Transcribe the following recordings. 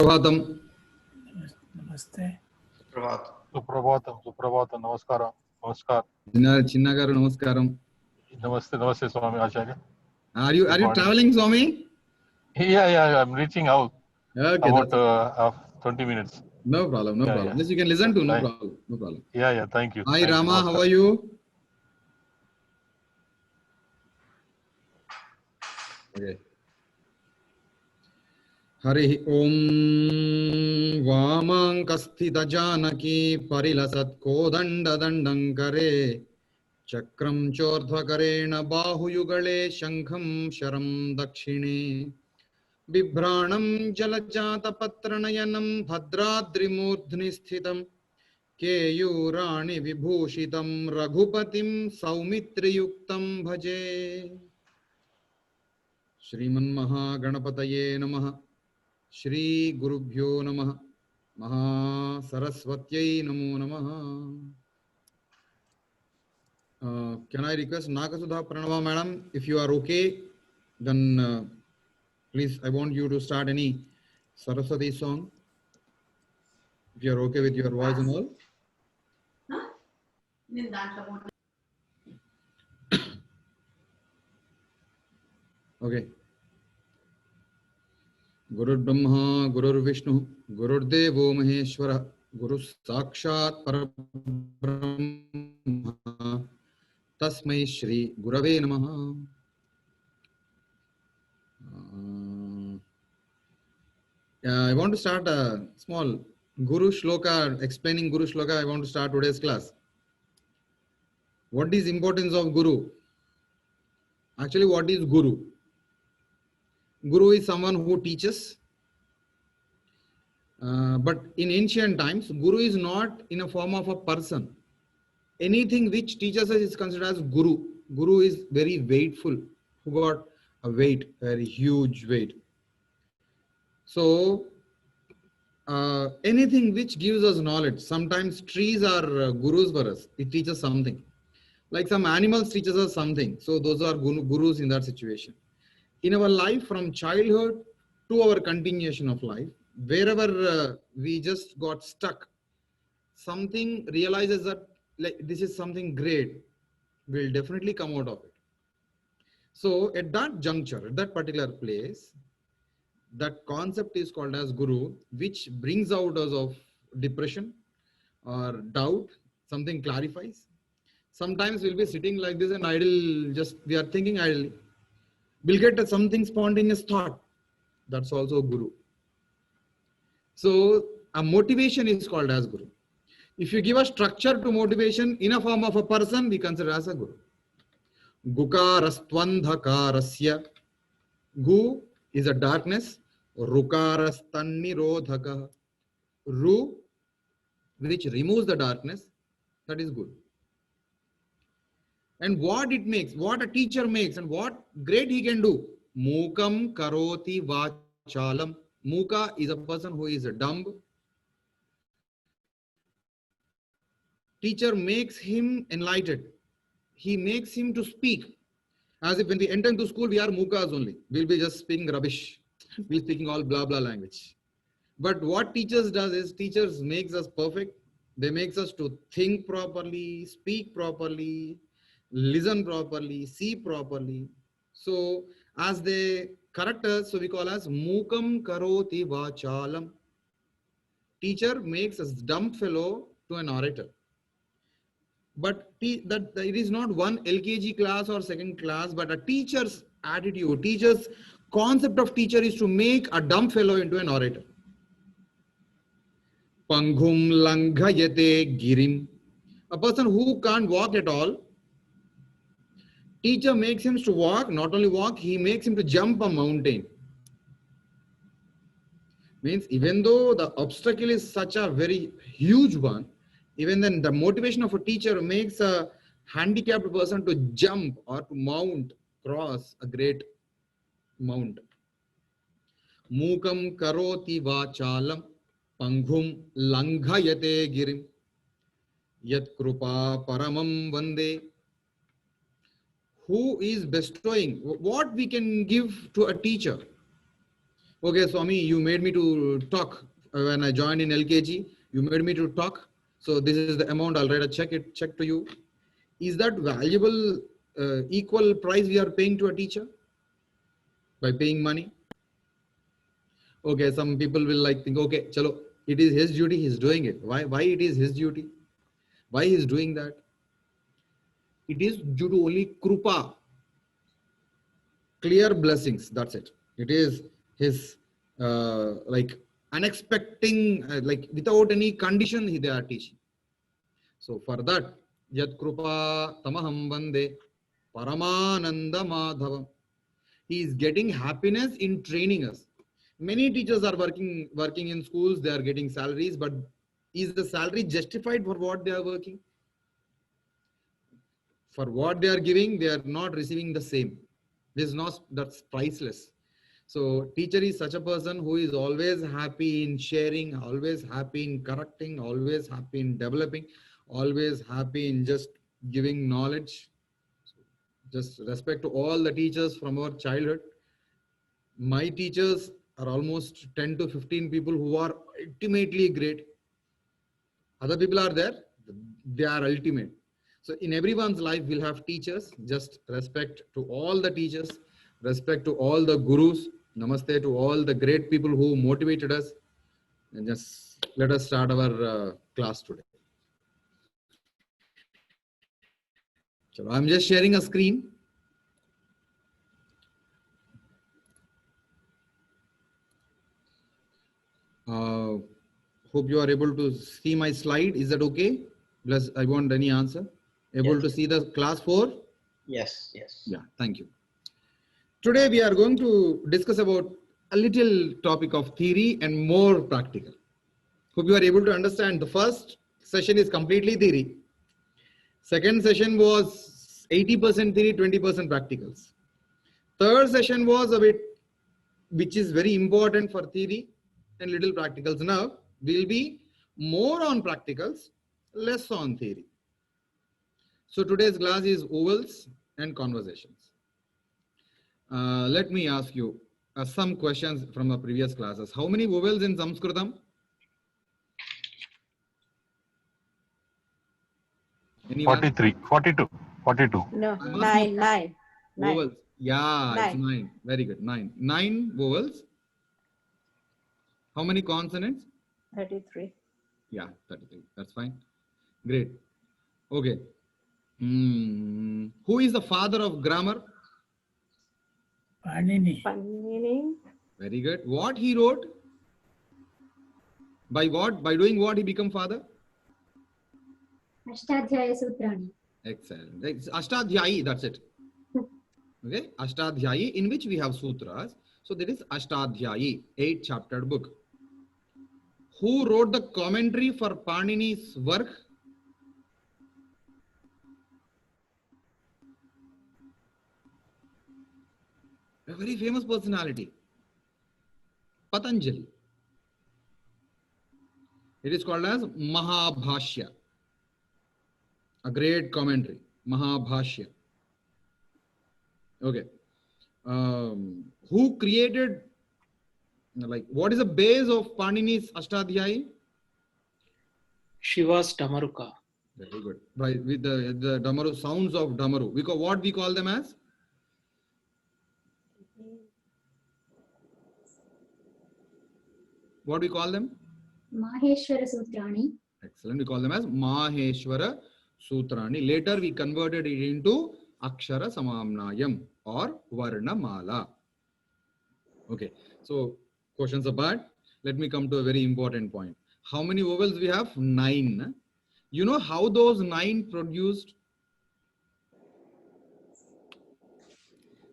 సుప్రభాతం. నమస్తే. సుప్రభాతం. సుప్రభాతం. నమస్కారం. చిన్న గారు నమస్కారం. నమస్తే. నమస్తే స్వామి ఆచార్య. Are you traveling, Swami? Yeah. I'm reaching out. Okay. About 20 minutes. No problem. Yeah. This you can listen to. No problem. Yeah. Thank you. Hi, Thank Rama. you. How are you? Okay. Hari Om Vamangasthita Janaki Parilasat Kodanda Dandankare Chakram Chordhakarena Bahuyugale Shankham Sharam Dakshine Vibhranam Jalajata Patranayanam Bhadradrimurdhni Sthitam Keyurani Vibhushitam Raghupatim Saumitriyuktam Bhaje Shriman Mahaganapataye Namaha Shri Gurubhyo Namaha Maha Saraswatyai Namo Namaha. Can I request Nagasudha Pranava madam, if you are okay, then please, I want you to start any Saraswati song. If you are okay with your voice and all. Okay. Gurur Brahma, Gurur Vishnu, Gurur Devo Maheshwara, Guru Sakshat Parabrahma, Tasmai Shri Gurave Namaha. I want to start a small Guru Shloka, explaining Guru Shloka. I want to start today's class. What is importance of Guru? Actually, what is Guru? Guru is someone who teaches. But in ancient times, Guru is not in a form of a person. Anything which teaches us is considered as Guru. Guru is very weightful, who got a weight, very huge weight. So, anything which gives us knowledge, sometimes trees are gurus for us. It teaches something. Like some animals teaches us something. So, those are gurus in that situation. In our life, from childhood to our continuation of life, wherever we just got stuck, something realizes that like this is something great, will definitely come out of it. So at that juncture, at that particular place, that concept is called as Guru, which brings out us of depression or doubt, something clarifies. Sometimes we'll be sitting like this and we are thinking idly. We'll get something spontaneous thought. That's also Guru. So a motivation is called as Guru. If you give a structure to motivation in a form of a person, we consider as a Guru. Gukarastvandhakarasya. Gu is a darkness. Rukarastanirodhaka. Ru, which removes the darkness, that is Guru. And what it makes, what a teacher makes, and what great he can do. Mukam karoti vachalam. Muka is a person who is dumb. Teacher makes him enlightened. He makes him to speak. As if when we enter into school, we are Mukas only. We'll be just speaking rubbish. We're speaking all blah blah language. But what teachers does is, teachers makes us perfect. They makes us to think properly, speak properly, listen properly, see properly. So as they correct us, so we call as Mukam karoti vachalam. Teacher makes a dumb fellow to an orator. But it is not one LKG class or second class, but a teacher's attitude, teacher's concept of teacher is to make a dumb fellow into an orator. Panghum langhayate girim. A person who can't walk at all, teacher makes him to walk, not only walk, he makes him to jump a mountain. Means even though the obstacle is such a very huge one, even then the motivation of a teacher makes a handicapped person to jump or to mount, cross a great mount. Mukam karoti vachalam panghum langhayate girim yat krupa paramam vande. Who is bestowing, what we can give to a teacher? Okay, Swami, you made me to talk when I joined in LKG. You made me to talk. So this is the amount. I'll write a check to you. Is that valuable, equal price we are paying to a teacher by paying money? Okay, some people will like think, okay, chalo, it is his duty, he's doing it. Why it is his duty? Why he is doing that? It is due to only krupa, clear blessings. That's it. It is his like unexpected, like without any condition, they are teaching. So for that, yat krupa tamaham vande paramananda madhavam. He is getting happiness in training us. Many teachers are working in schools. They are getting salaries, but is the salary justified for what they are working? For what they are giving, they are not receiving the same. This is not, that's priceless. So teacher is such a person who is always happy in sharing, always happy in correcting, always happy in developing, always happy in just giving knowledge. Just respect to all the teachers from our childhood. My teachers are almost 10 to 15 people who are ultimately great. Other people are there, they are ultimate. So in everyone's life, we'll have teachers. Just respect to all the teachers, respect to all the gurus, namaste to all the great people who motivated us, and just let us start our class today. So I'm just sharing a screen. Hope you are able to see my slide. Is that okay? Plus, I want any answer. Able Yes. to see the class 4? Yes, yes. Yeah, thank you. Today we are going to discuss about a little topic of theory and more practical. Hope you are able to understand. The first session is completely theory. Second session was 80% theory, 20% practicals. Third session was a bit, which is very important for theory and little practicals. Now we'll be more on practicals, less on theory. So today's class is ovals and conversations. Let me ask you some questions from the previous classes. How many vowels in Sanskritam? Anyone? 43, 42, 42. No, I'm asking nine. vowels. Yeah, it's 9. 9. Very good. 9. 9 vowels. How many consonants? 33. Yeah, 33. That's fine. Great. Okay. Who is the father of grammar? Panini. Panini. Very good. What he wrote? By what? By doing what he become father? Ashtadhyayi सूत्राणि. Excellent. It's Ashtadhyayi, that's it. Okay, Ashtadhyayi, in which we have sutras. So that is Ashtadhyayi, 8-chaptered book. Who wrote the commentary for Panini's work? A very famous personality, Patanjali. It is called as Mahabhashya, a great commentary, Mahabhashya. Okay. Who created, like, what is the base of Panini's Ashtadhyayi? Shiva's Damaruka. Very good. Right, with the Damaru, sounds of Damaru. What we call them as? What we call them? Maheshwar सूत्राणि. Excellent. We call them as Maheshwara Sutrani. Later we converted it into Akshara Samamnayam or Varnamala. Okay. So questions apart, let me come to a very important point. How many vowels we have? 9. You know how those 9 produced?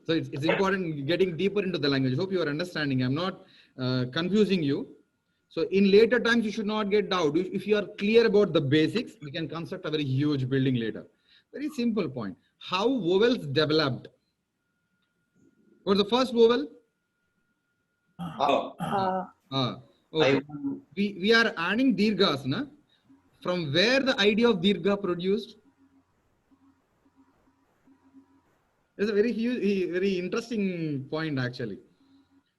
So it's important getting deeper into the language. Hope you are understanding. I'm not confusing you. So in later times, you should not get doubt. If you are clear about the basics, we can construct a very huge building later. Very simple point. How vowels developed? What's the first vowel? Okay. We are adding dirghas, na? From where the idea of dirgha produced? It's a very huge, very interesting point actually.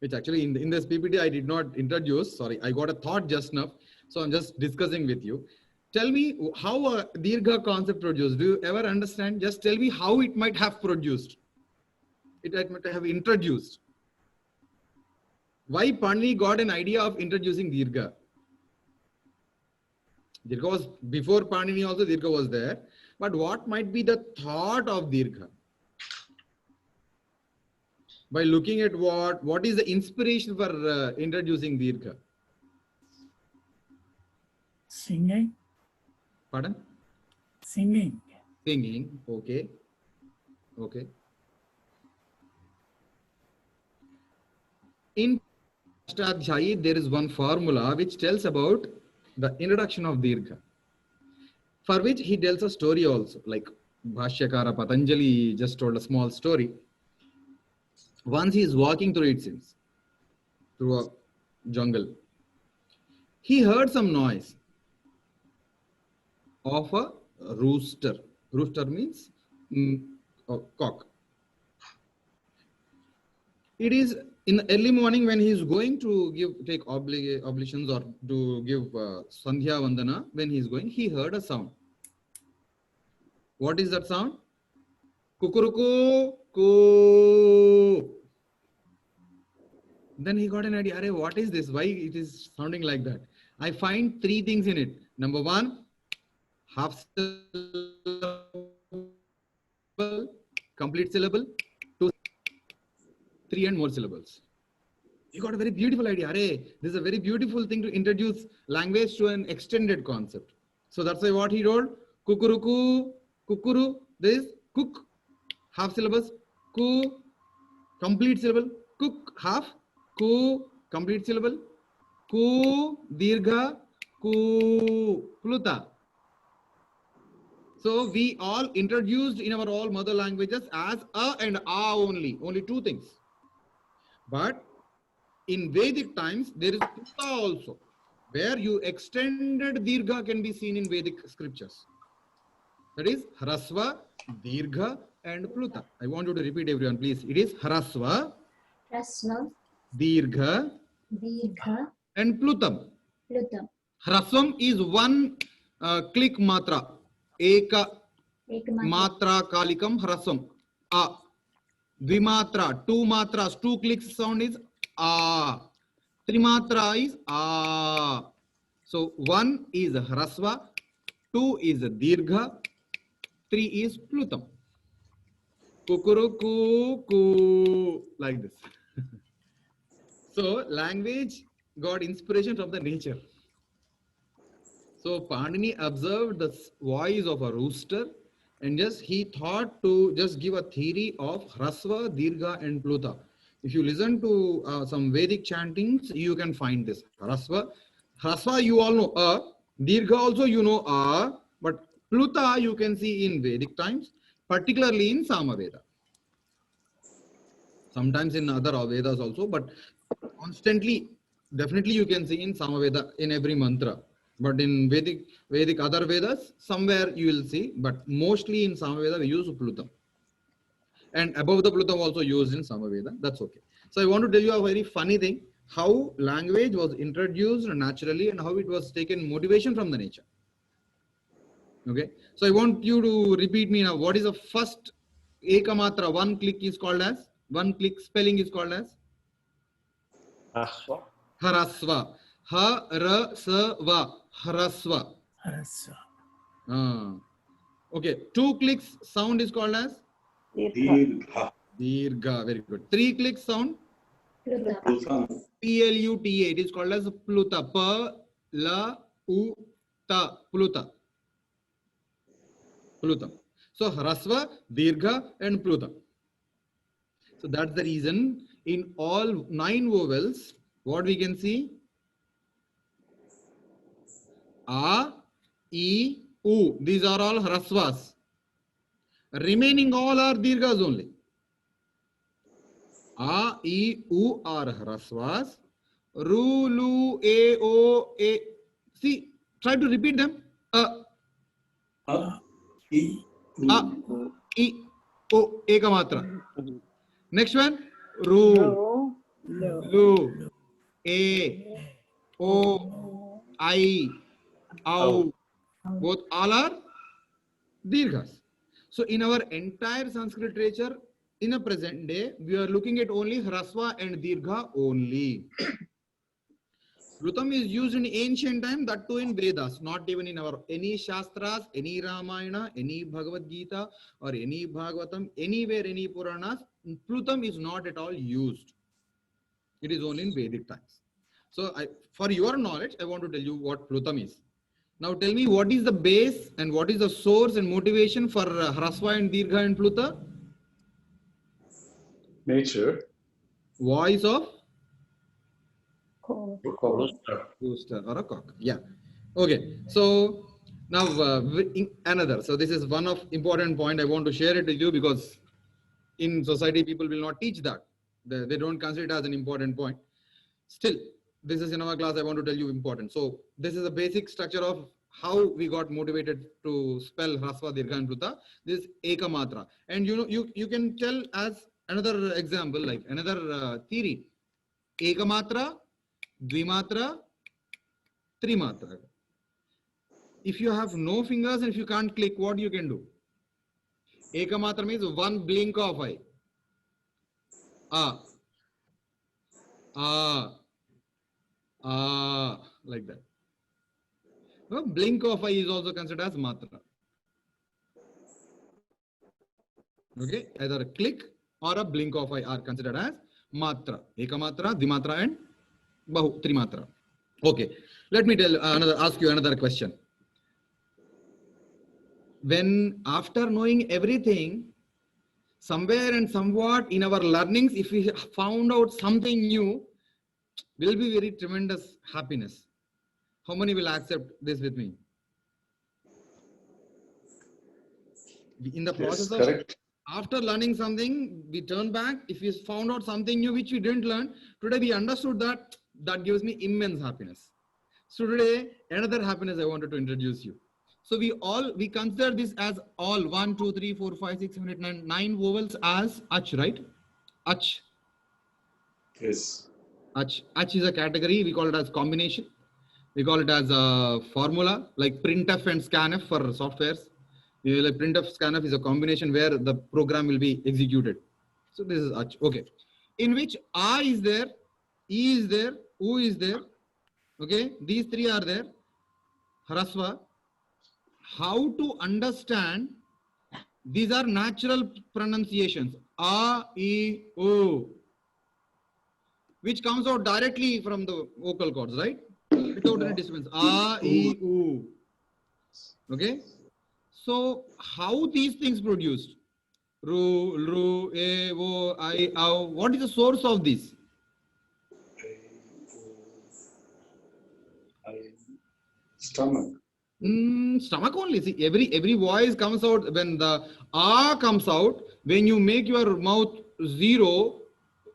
which actually in this PPT I did not introduce. Sorry, I got a thought just now. So I'm just discussing with you. Tell me how a Dirgha concept produced. Do you ever understand? Just tell me how it might have produced. It might have introduced. Why Panini got an idea of introducing Dirgha? Dirgha was before Panini also, Dirgha was there. But what might be the thought of Dirgha? By looking at what is the inspiration for introducing Dirgha? Singing. Pardon? Singing. Singing. Okay. Okay. In Ashtadhyayi, there is one formula which tells about the introduction of Dirgha, for which he tells a story also. Like Bhashyakara Patanjali just told a small story. Once he is walking through, it seems, through a jungle, he heard some noise of a rooster. Rooster means a cock. It is in the early morning when he is going to take oblations or to give Sandhya Vandana. When he is going, he heard a sound. What is that sound? Kukuruku, ku. Then he got an idea. Arey, what is this? Why it is sounding like that? I find three things in it. Number one, half syllable, complete syllable, 2, 3 and more syllables. He got a very beautiful idea. Arey, this is a very beautiful thing to introduce language to an extended concept. So that's why what he wrote, kukuruku, kukuru, this cook, half syllables, ku, complete syllable, cook, half, ku, complete syllable, ku, dirgha, ku, pluta. So we all introduced in our all mother languages as a and a only two things. But in Vedic times, there is pluta also, where you extended dirgha can be seen in Vedic scriptures. That is Hrasva, Dirgha and Pluta. I want you to repeat everyone, please. It is Hrasva, Hrasva, Dirgha Dirgha, and Plutam. Plutam. Hrasvam is one click matra. Eka Ekamatra. matra kalikam hrasvam. A. Dvimatra, two matras, two clicks sound is A. Trimatra is A. So one is Hrasva, two is Dirgha, three is Plutam. Kukuruku, ku, like this. So language got inspiration from the nature. So Panini observed the voice of a rooster and he thought to just give a theory of Hrasva, Dirgha and Pluta. If you listen to some Vedic chantings, you can find this. Hrasva you all know A, Dirgha also you know A, but Pluta you can see in Vedic times, particularly in Samaveda. Sometimes in other Vedas also, but constantly, definitely you can see in Samaveda in every mantra. But in Vedic other Vedas, somewhere you will see, but mostly in Samaveda we use Plutam. And above the Plutam also used in Samaveda, that's okay. So I want to tell you a very funny thing, how language was introduced naturally and how it was taken motivation from the nature. Okay, so I want you to repeat me now, what is the first Ekamatra, one click is called as? One click spelling is called as? Hrasva. Hrasva. Ha-ra-sa-va. Hrasva. Hrasva. Okay. Two clicks sound is called as? Dirgha. Dirgha. Very good. Three clicks sound? Pluta. Plutam. P-L-U-T-A. It is called as Pluta. Pa-la-u-ta. Pluta. Plutam. So Hrasva, Dirgha and Plutam. So that's the reason in all 9 vowels, what we can see? A, E, U. These are all Hrasvas. Remaining all are Dirghas only. A, E, U are Hrasvas. Ru, Lu, A, O, A. See, try to repeat them. A, E, E, O, Ekamatra. Next one, Ru. Ru, Lu, A, O, I, Au. Both all are dirghas. So in our entire Sanskrit literature, in a present day, we are looking at only hrasva and dirgha only. Plutam is used in ancient time, that too in Vedas, not even in our any Shastras, any Ramayana, any Bhagavad Gita, or any Bhagavatam, anywhere, any Puranas. Plutam is not at all used. It is only in Vedic times. So, for your knowledge, I want to tell you what Plutam is. Now, tell me what is the base and what is the source and motivation for Hrasva and Dirgha and Pluta? Nature. Voice of Rooster. or a cock. Yeah. Okay. So now another. So this is one of important point. I want to share it with you because in society people will not teach that. They don't consider it as an important point. Still, this is in our class. I want to tell you important. So this is a basic structure of how we got motivated to spell Hrasva, Dirgha and Pluta. This is Eka Matra. And you can tell as another example, like another theory. Eka Matra, Dvimatra, Trimatra. If you have no fingers and if you can't click, what you can do? Eka Matra means one blink of eye. Like that. No, blink of eye is also considered as Matra. Okay, either a click or a blink of eye are considered as Matra. Eka Matra, Dvimatra and Bahu, Trimatra. Okay, let me ask you another question. When after knowing everything, somewhere and somewhat in our learnings, if we found out something new, will be very tremendous happiness. How many will accept this with me? In the process of correct. after learning something, we turn back. If we found out something new which we didn't learn, today we understood that gives me immense happiness. So today, another happiness I wanted to introduce you. So we consider this as all 1, 2, 3, 4, 5, 6, 7, 8, 9 vowels as ach, right? Ach. Yes. Ach is a category. We call it as combination. We call it as a formula like printf and scanf for softwares. Like printf, scanf is a combination where the program will be executed. So this is ach. Okay. In which a is there, e is there, u is there. Okay. These three are there. Hrasva. How to understand? These are natural pronunciations. A, E, O, which comes out directly from the vocal cords, right? Without any disturbance. A, E, O. Okay. So how these things produced? Ru, Ru, E, O, I, Au. What is the source of this? Stomach. Stomach only. See, every voice comes out when the A comes out. When you make your mouth zero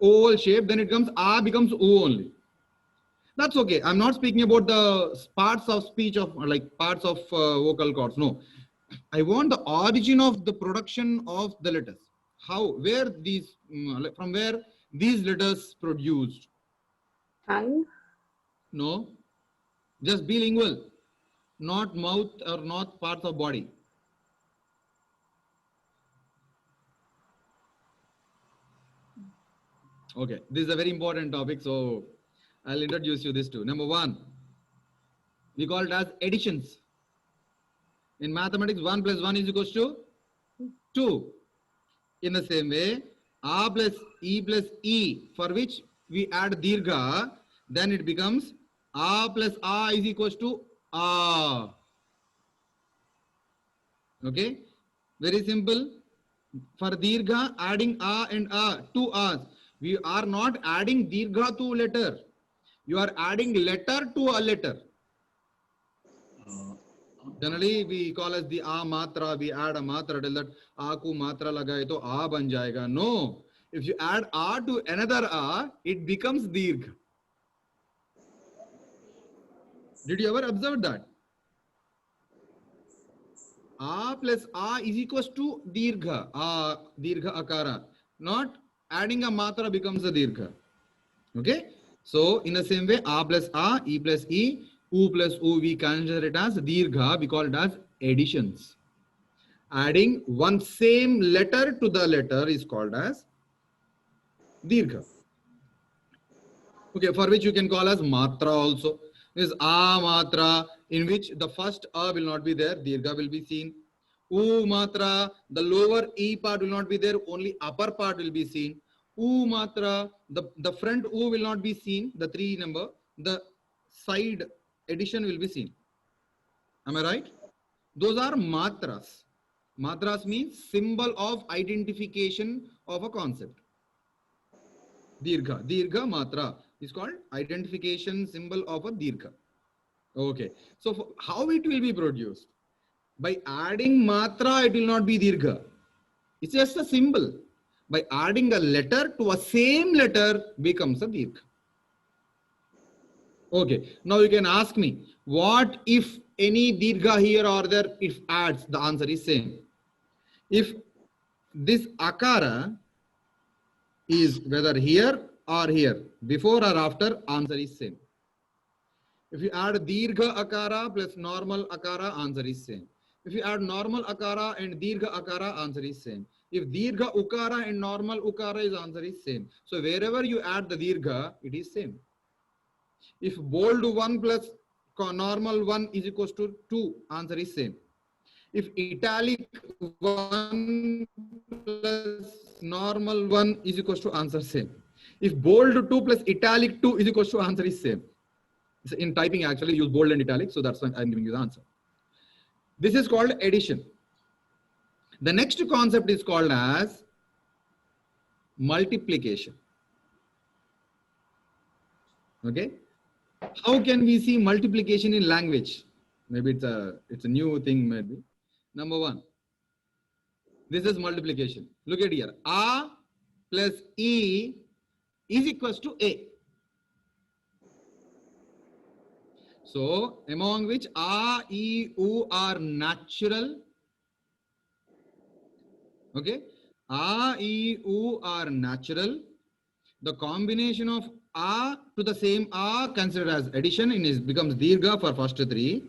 oval shape, then it comes A becomes O only. That's okay. I'm not speaking about the parts of speech of like parts of vocal cords. No, I want the origin of the production of the letters. How, where these, from where these letters produced? Tongue. No, just bilingual. Not mouth or not parts of body. Okay, this is a very important topic, so I'll introduce you this too. Number one, we call it as additions. In mathematics, 1 plus 1 is equals to 2. In the same way, A plus E, for which we add dirgha, then it becomes A plus A is equals to A. Okay, very simple. For dirgha, adding A and A, 2 A's. We are not adding dirgha to letter. You are adding letter to a letter. Generally, we call as the A matra. We add a matra. Tell that A ko matra lagaye to A ban jayega. No. If you add A to another A, it becomes dirgha. Did you ever observe that? A plus A is equals to dirgha. A, dirgha akara. Not adding a matra becomes a dirgha. Okay. So in the same way, a plus a, e plus e, u plus u, we consider it as dirgha. We call it as additions. Adding one same letter to the letter is called as dirgha. Okay, for which you can call as matra also. Is a matra, in which the first a will not be there, dirgha will be seen. U matra, the lower e part will not be there, only upper part will be seen. U matra, the front u will not be seen, the 3 number, the side addition will be seen. Am I right? Those are matras. Matras means symbol of identification of a concept. Dirgha. Dirgha matra is called identification symbol of a dirgha. Okay. So how it will be produced? By adding matra, it will not be dirgha. It's just a symbol. By adding a letter to a same letter becomes a dirgha. Okay. Now you can ask me, what if any dirgha here or there, if adds, the answer is same. If this akara is whether here or here, before or after, answer is same. If you add dirgha akara plus normal akara, answer is same. If you add normal akara and dirgha akara, answer is same. If dirgha ukara and normal ukara is answer is same. So wherever you add the dirgha, it is same. If bold 1 plus normal 1 is equals to 2, answer is same. If italic 1 plus normal 1 is equals to answer same. If bold 2 plus italic 2 is equals to answer is same. So in typing, actually use bold and italic, so that's why I'm giving you the answer. This is called addition. The next concept is called as multiplication. Okay. How can we see multiplication in language? Maybe it's a new thing, maybe. Number 1. This is multiplication. Look at here. A plus E is equals to A. So, among which A, E, U are natural. Okay. A, E, U are natural. The combination of A to the same A considered as addition and it becomes dirgha for first 3.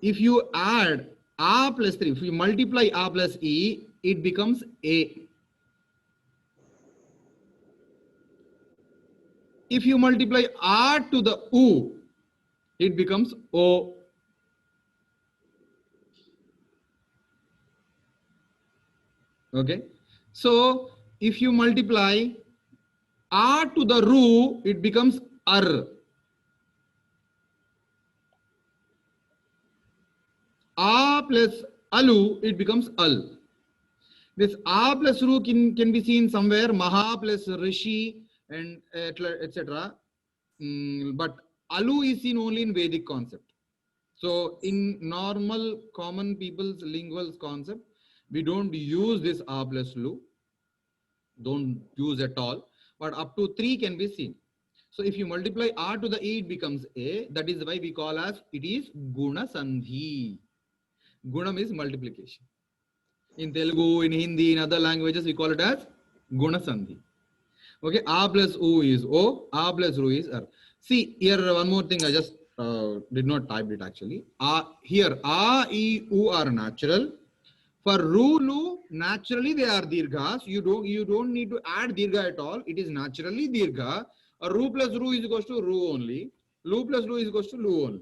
If you add A plus 3, if you multiply A plus E, it becomes A. If you multiply R to the U, it becomes O. Okay. So if you multiply R to the Ru, it becomes R. A plus Alu, it becomes Al. This A plus Ru can be seen somewhere, Maha plus Rishi and etc. But Alu is seen only in Vedic concept. So in normal common people's lingual concept, we don't use this A plus Lu. Don't use at all. But up to 3 can be seen. So if you multiply R to the E, it becomes A. That is why we call as it is Guna Sandhi. Gunam is multiplication. In Telugu, in Hindi, in other languages, we call it as Guna Sandhi. Okay, A plus U is O, A plus Ru is R. See, here one more thing, I just did not type it actually. Here, A, E, U are natural. For Ru, Lu, naturally they are dirghas. You don't need to add dirgha at all. It is naturally dirgha. Ru plus Ru is equals to Ru only. Lu plus Lu is equals to Lu only.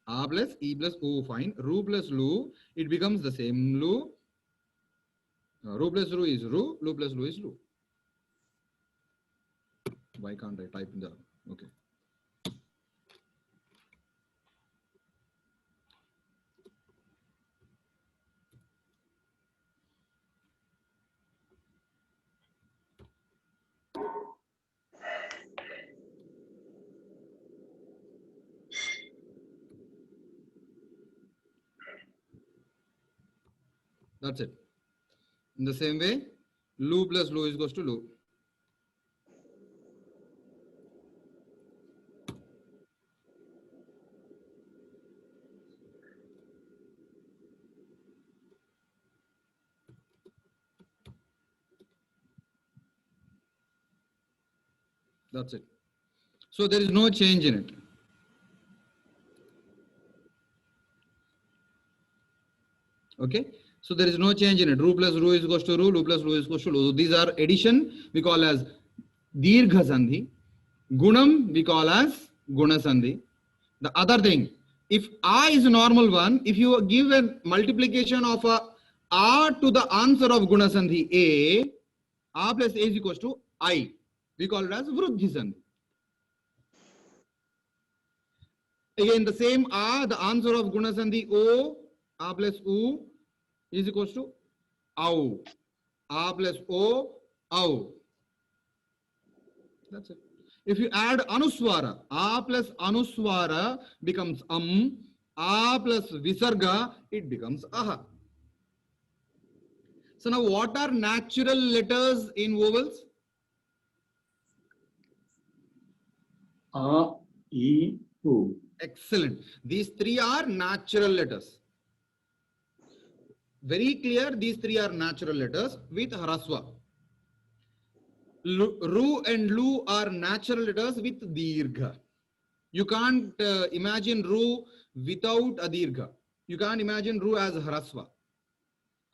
A plus E plus U, fine. Ru plus Lu, it becomes the same Lu. Ru plus Ru is Ru, Lu plus Lu is Lu. Why can't I type in the, okay. That's it. In the same way, Lu plus Lu is equals to Lu. That's it. So there is no change in it. Okay. So there is no change in it. Ru plus ru is equals to ru, lu plus lu is equals to lu. So these are addition we call as dirgha sandhi. Gunam we call as guna sandhi. The other thing, if a is a normal one, if you give a multiplication of a to the answer of guna sandhi a plus a is equals to I. We call it as vruddhi sandhi. Again, the same a, the answer of guna sandhi o, a plus u is equals to au. A plus o, au. That's it. If you add anuswara, a plus anuswara becomes a plus visarga, it becomes aha. So now what are natural letters in vowels? A, E, U. Excellent. These three are natural letters. Very clear, these three are natural letters with haraswa. Ru and lu are natural letters with dirgha. You can't imagine ru without a dirgha. You can't imagine ru as haraswa.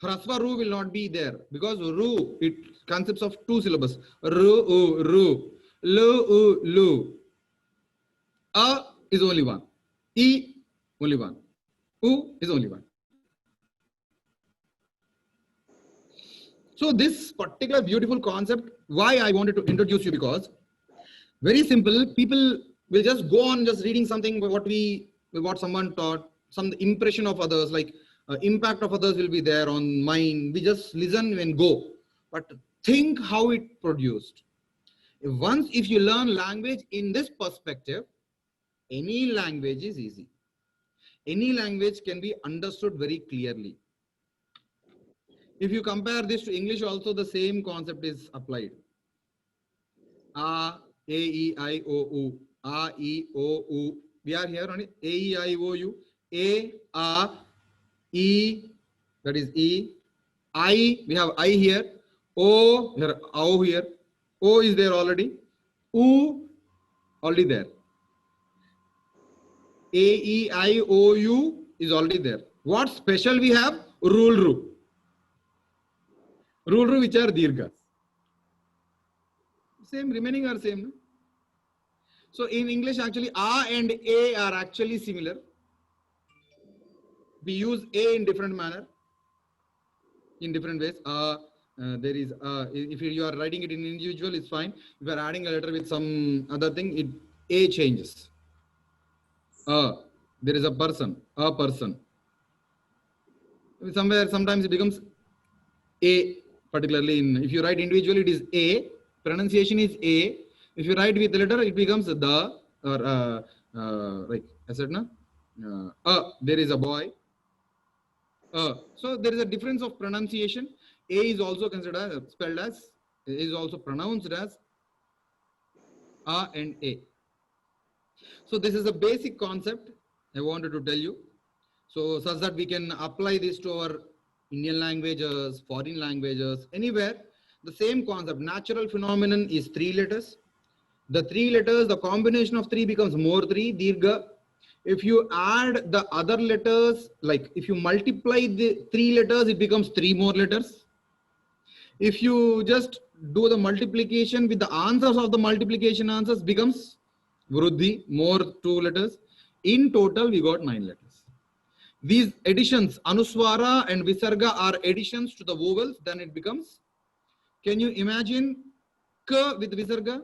Haraswa ru will not be there because ru, it consists of two syllables. Ru, u, ru. Lu, u, lu. A is only one. E, only one. U is only one. So this particular beautiful concept, why I wanted to introduce you, because very simple, people will just go on just reading something what someone taught, some impression of others, like impact of others will be there on mind. We just listen and go, but think how it produced. If you learn language in this perspective, any language is easy. Any language can be understood very clearly. If you compare this to English also, the same concept is applied. A, E, I, O, U. A, E, O, U. We are here on it. A, E, I, O, U. A, E, that is E. I, we have I here. O, here, O here. O is there already. U, already there. A, E, I, O, U is already there. What special we have? Rule, ru. Rule, which are dirghas. Same, remaining are same. No? So in English, actually, A and A are actually similar. We use A in different manner, in different ways. There is, if you are writing it in individual, it's fine. If you are adding a letter with some other thing, A changes. There is a person. Sometimes it becomes A. Particularly if you write individually, it is A. Pronunciation is A. If you write with the letter, it becomes the, or like I said, no? There is a boy. So there is a difference of pronunciation. A is also considered spelled as, is also pronounced as A and A. So this is a basic concept I wanted to tell you. So such that we can apply this to our Indian languages, foreign languages, anywhere. The same concept. Natural phenomenon is 3 letters. The 3 letters, the combination of 3 becomes more 3, dirgha. If you add the other letters, like if you multiply the 3 letters, it becomes 3 more letters. If you just do the multiplication with the answers of the multiplication answers, becomes vruddhi, more 2 letters. In total, we got 9 letters. These additions, anuswara and visarga, are additions to the vowels. Then it becomes, can you imagine k with visarga?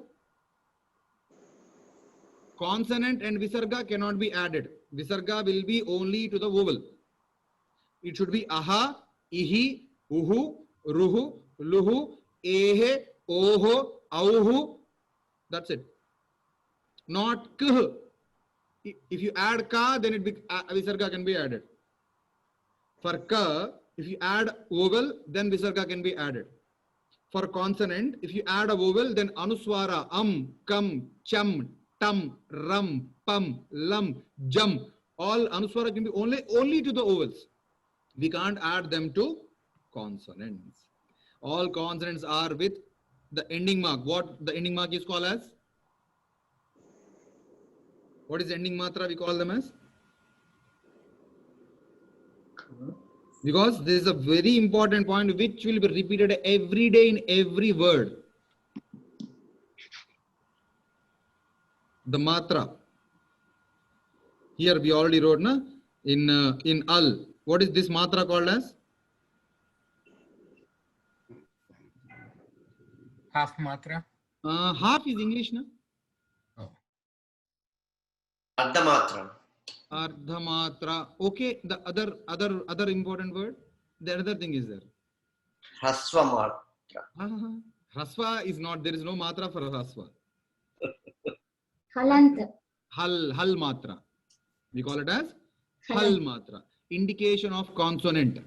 Consonant and visarga cannot be added. Visarga will be only to the vowel. It should be aha, ihi, uhu, ruhu, luhu, ehe, oho, auhu. That's it. Not kh. If you add ka, then visarga can be added. For ka, if you add vowel, then visarga can be added. For consonant, if you add a vowel, then anuswara, kam, cham, tam, ram, pam, lam, jam. All anuswara can be only to the vowels. We can't add them to consonants. All consonants are with the ending mark. What the ending mark is called as? What is ending matra we call them as? Because this is a very important point which will be repeated every day in every word. The matra. Here we already wrote na? In al. What is this matra called as? Half matra. Half is English, na? Oh. Ardhamatra. Ardhamatra. Okay, the other important word. The other thing is there. Hrasvamatra. Hrasva is not. There is no matra for hrasva. Halant. Hal matra. We call it as hal matra. Indication of consonant.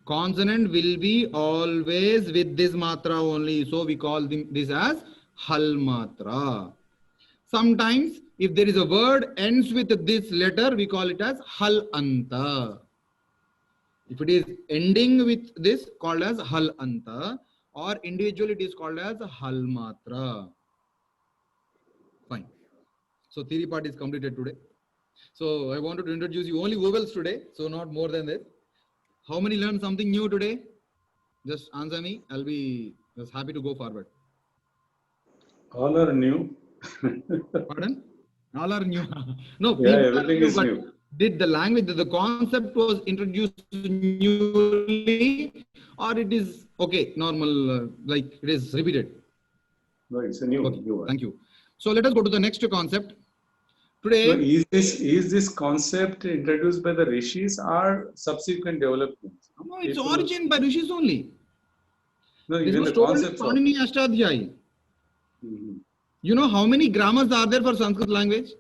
Consonant will be always with this matra only. So we call this as hal matra. Sometimes if there is a word ends with this letter, we call it as hal anta. If it is ending with this, called as hal anta, or individually it is called as hal matra. Fine. So theory part is completed today. So I wanted to introduce you only vowels today, so not more than that. How many learned something new today? Just answer me. I'll be just happy to go forward. All are new. Pardon? All are new. No, Yeah, people are everything new, is but new. did the language, the concept was introduced newly, or it is okay, normal, like it is repeated? No, it's a new, Okay, new one. thank you. So let us go to the next concept. So Today, is this concept introduced by the rishis or subsequent developments? no, it's People- origin by rishis only. No, This even was the told in concepts of. Panini Ashtadhyayi. Mhm. You know how many grammars are there for Sanskrit language?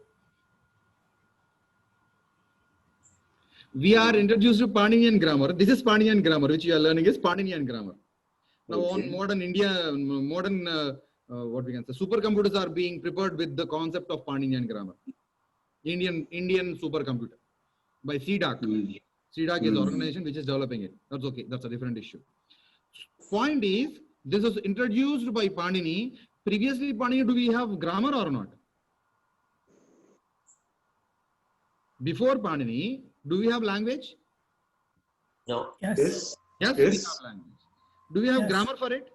We are introduced to Paninian grammar. This is Paninian grammar, which you are learning is Paninian grammar. Now Okay. on modern India, modern what we can say, supercomputers are being prepared with the concept of Paninian grammar. Indian supercomputer by CDAC. Mm. CDAC is the organization which is developing it. That's okay. That's a different issue. Point is, this was introduced by Panini. Previously, Panini, do we have grammar or not? Before Panini, do we have language? No. Yes. Yes. Yes, we Yes. have language. Do we have Yes. grammar for it?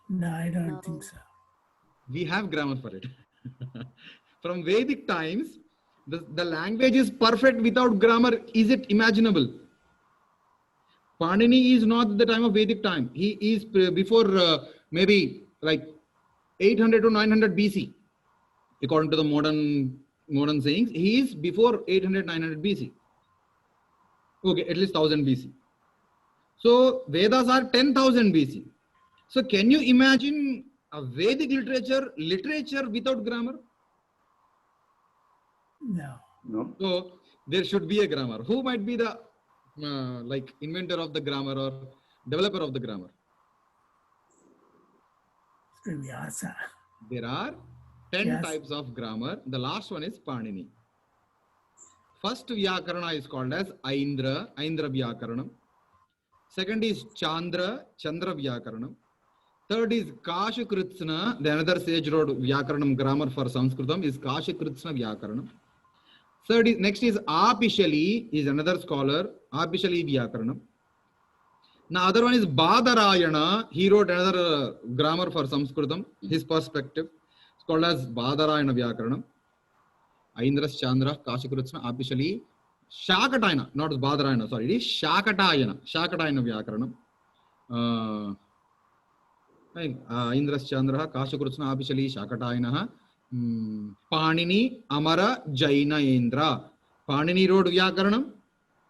No, I don't think so. We have grammar for it. From Vedic times, the language is perfect without grammar. Is it imaginable? Panini is not at the time of Vedic time. He is before maybe like 800 to 900 BC. According to the modern sayings, he is before 800, 900 BC. Okay, at least 1000 BC. So Vedas are 10,000 BC. So can you imagine a Vedic literature without grammar? No. No. So there should be a grammar. Who might be the like inventor of the grammar or developer of the grammar? It's Vyasa. There are 10 Yes. types of grammar. The last one is Panini. First Vyakarana is called as Aindra Vyakaranam. Second is Chandra Vyakaranam. Third is Kashakritsna. The another sage wrote Vyakaranam grammar for Sanskritam is Kashakritsna Vyakaranam. Next is Apishali, is another scholar, Apishali Vyakaranam. Now other one is Badarayana. He wrote another grammar for Sanskritam, his perspective. It's called as Badarayana Vyakaranam. Aindras, Chandra, Kashakritsna, Apishali, Shakatayana, not Badarayana, sorry, it is Shakatayana Vyakaranam. Indras, Chandra, Kashakritsna, Apishali, Shakatayana. Panini, Amara, Jaina, Indra. Panini wrote Vyakaranam.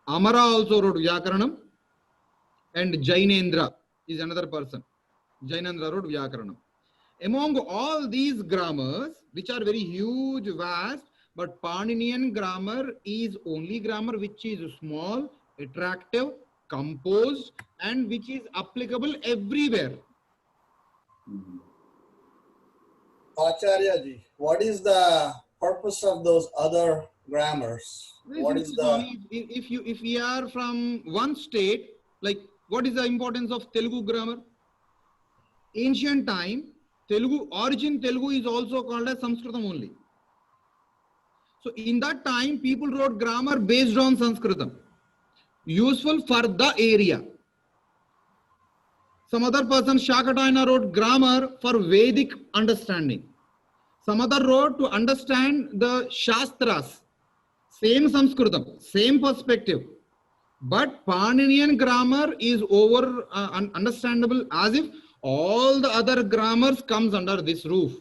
Amara also wrote Vyakaranam. And Jainendra is another person. Jainendra wrote Vyakaranam. Among all these grammars, which are very huge, vast, but Paninian grammar is only grammar which is small, attractive, composed, and which is applicable everywhere. Mhm. Acharya ji, what is the purpose of those other grammars? What is the If we are from one state, like what is the importance of Telugu grammar? Ancient time, origin Telugu is also called as Sanskritam only. So in that time, people wrote grammar based on Sanskritam, useful for the area. Some other person, Shakatayana, wrote grammar for Vedic understanding. Some other wrote to understand the Shastras, same Sanskritam, same perspective. But Paninian grammar is understandable as if all the other grammars comes under this roof.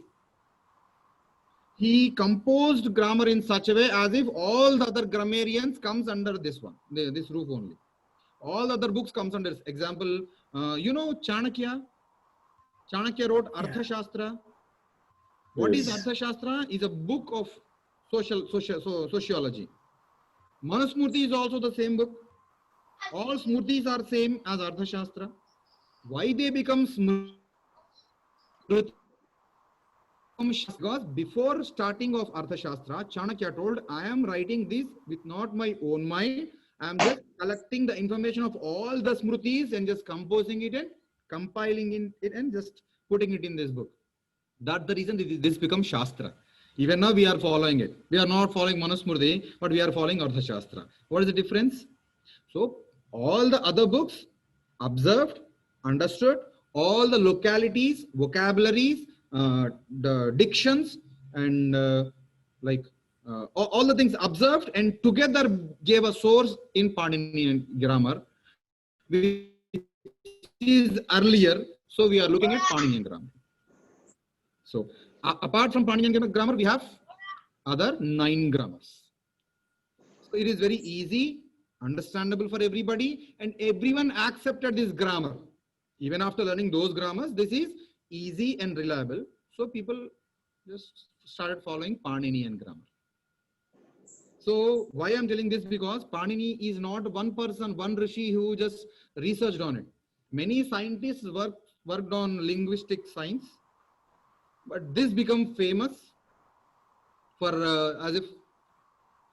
He composed grammar in such a way as if all the other grammarians comes under this one, this roof only. All other books comes under this. Example, you know Chanakya? Chanakya wrote Arthashastra. What is Arthashastra? Is a book of sociology. Manusmriti is also the same book. All Smrtis are same as Arthashastra. Why they become Smriti? Because before starting of Arthashastra, Chanakya told, I am writing this with not my own mind. I am just collecting the information of all the Smritis and just composing it and compiling it and just putting it in this book. That's the reason this becomes Shastra. Even now we are following it. We are not following Manusmriti, but we are following Arthashastra. What is the difference? So all the other books observed, understood, all the localities, vocabularies, the dictions, and all the things observed and together gave a source in Paninian grammar, which is earlier. So we are looking at Paninian grammar. So apart from Paninian grammar, we have other 9 grammars. So it is very easy, understandable for everybody, and everyone accepted this grammar. Even after learning those grammars, this is easy and reliable. So people just started following Paninian grammar. So why I'm telling this? Because Panini is not one person, one rishi who just researched on it. Many scientists worked on linguistic science, but this become famous for as if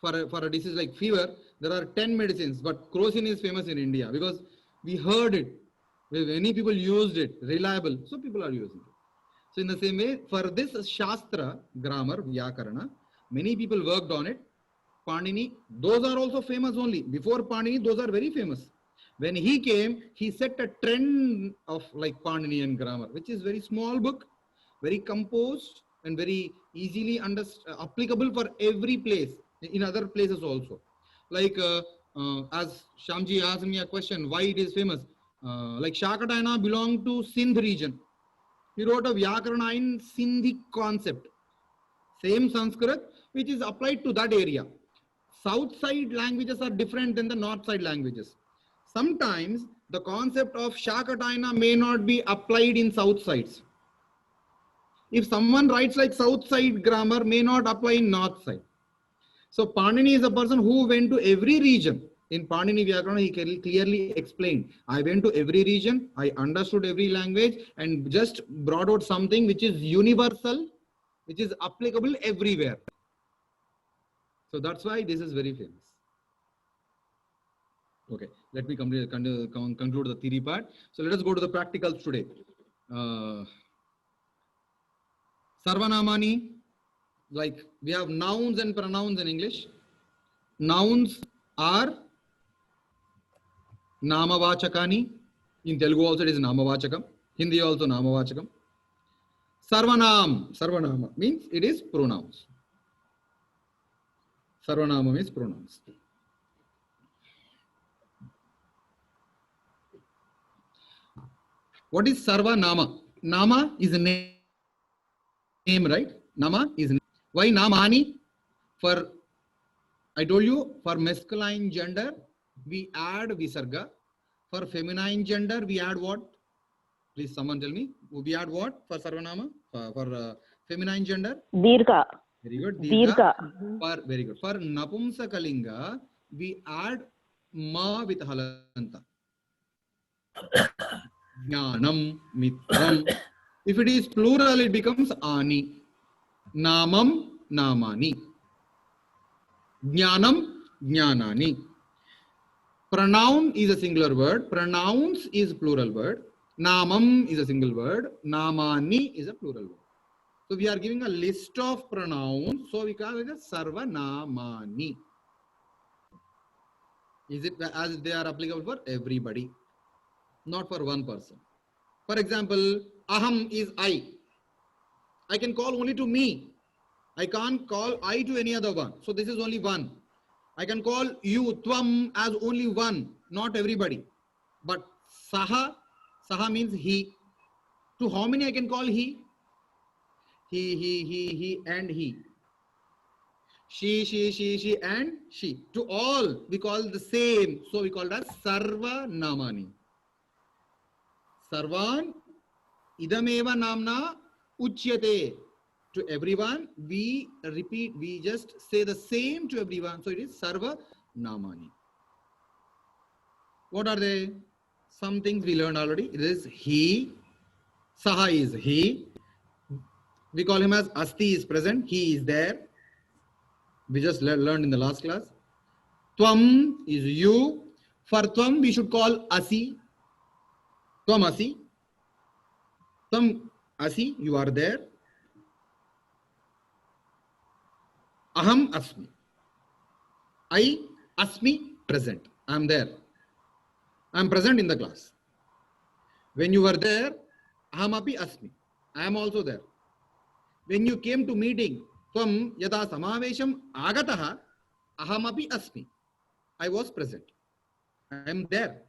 for a disease like fever. There are 10 medicines, but crocin is famous in India because we heard it. Many people used it, reliable, so people are using it. So in the same way, for this Shastra, grammar, Vyakarana, many people worked on it. Panini, those are also famous only. Before Panini, those are very famous. When he came, he set a trend of like Paninian grammar, which is very small book, very composed and very easily applicable for every place, in other places also. Like as Shamji asked me a question, why it is famous? Like Shakatayana belonged to Sindh region. He wrote a Vyakarana in Sindhi concept. Same Sanskrit, which is applied to that area. South side languages are different than the north side languages. Sometimes the concept of Shakatayana may not be applied in south sides. If someone writes like south side grammar, may not apply in north side. So Panini is a person who went to every region. In Panini Vyakarana, he clearly explained, I went to every region, I understood every language and just brought out something which is universal, which is applicable everywhere. So that's why this is very famous. Okay, let me conclude the theory part. So let us go to the practicals today. Sarvanamani, like we have nouns and pronouns in English. Nouns are Namavachakani. In Telugu also it is Namavachakam. Hindi also Namavachakam. Sarvanama means it is pronouns. Sarvanama means pronouns. What is Sarvanama? Nama is a name, right? Nama is name. Why Namani? For, I told you, for masculine gender, we add Visarga. For feminine gender, we add what? Please someone tell me. We add what for Sarvanama? For feminine gender? Dirgha. Very good. Dirgha. For, very good. For Napumsakalinga, we add Ma with Halanta. Jnanam, Mitram. If it is plural, it becomes Ani. Namam, Namani. Jnanam, Jnanani. Pronoun is a singular word. Pronouns is plural word. Namam is a single word. Namani is a plural word. So we are giving a list of pronouns. So we call it as sarvanamani. Is it as they are applicable for everybody, not for one person? For example, aham is I. I can call only to me. I can't call I to any other one. So this is only one. I can call you, tvam, as only one, not everybody. But saha means he. To how many I can call he? He, and he. She, and she. To all, we call the same. So we call that sarva namani. Sarvan idameva namna uchyate. To everyone, we repeat, we just say the same to everyone. So it is sarva namani. What are they? Some things we learned already. It is he. Saha is he. We call him as asti is present. He is there. We just learned in the last class. Tvam is you. For tvam, we should call asi. Tvam asi. Tvam asi, you are there. Aham asmi. I asmi present. I am there. I am present in the class. When you were there, aham api asmi. I am also there. When you came to meeting, tvam yada samavesham agataha, aham api asmi. I was present. I am there.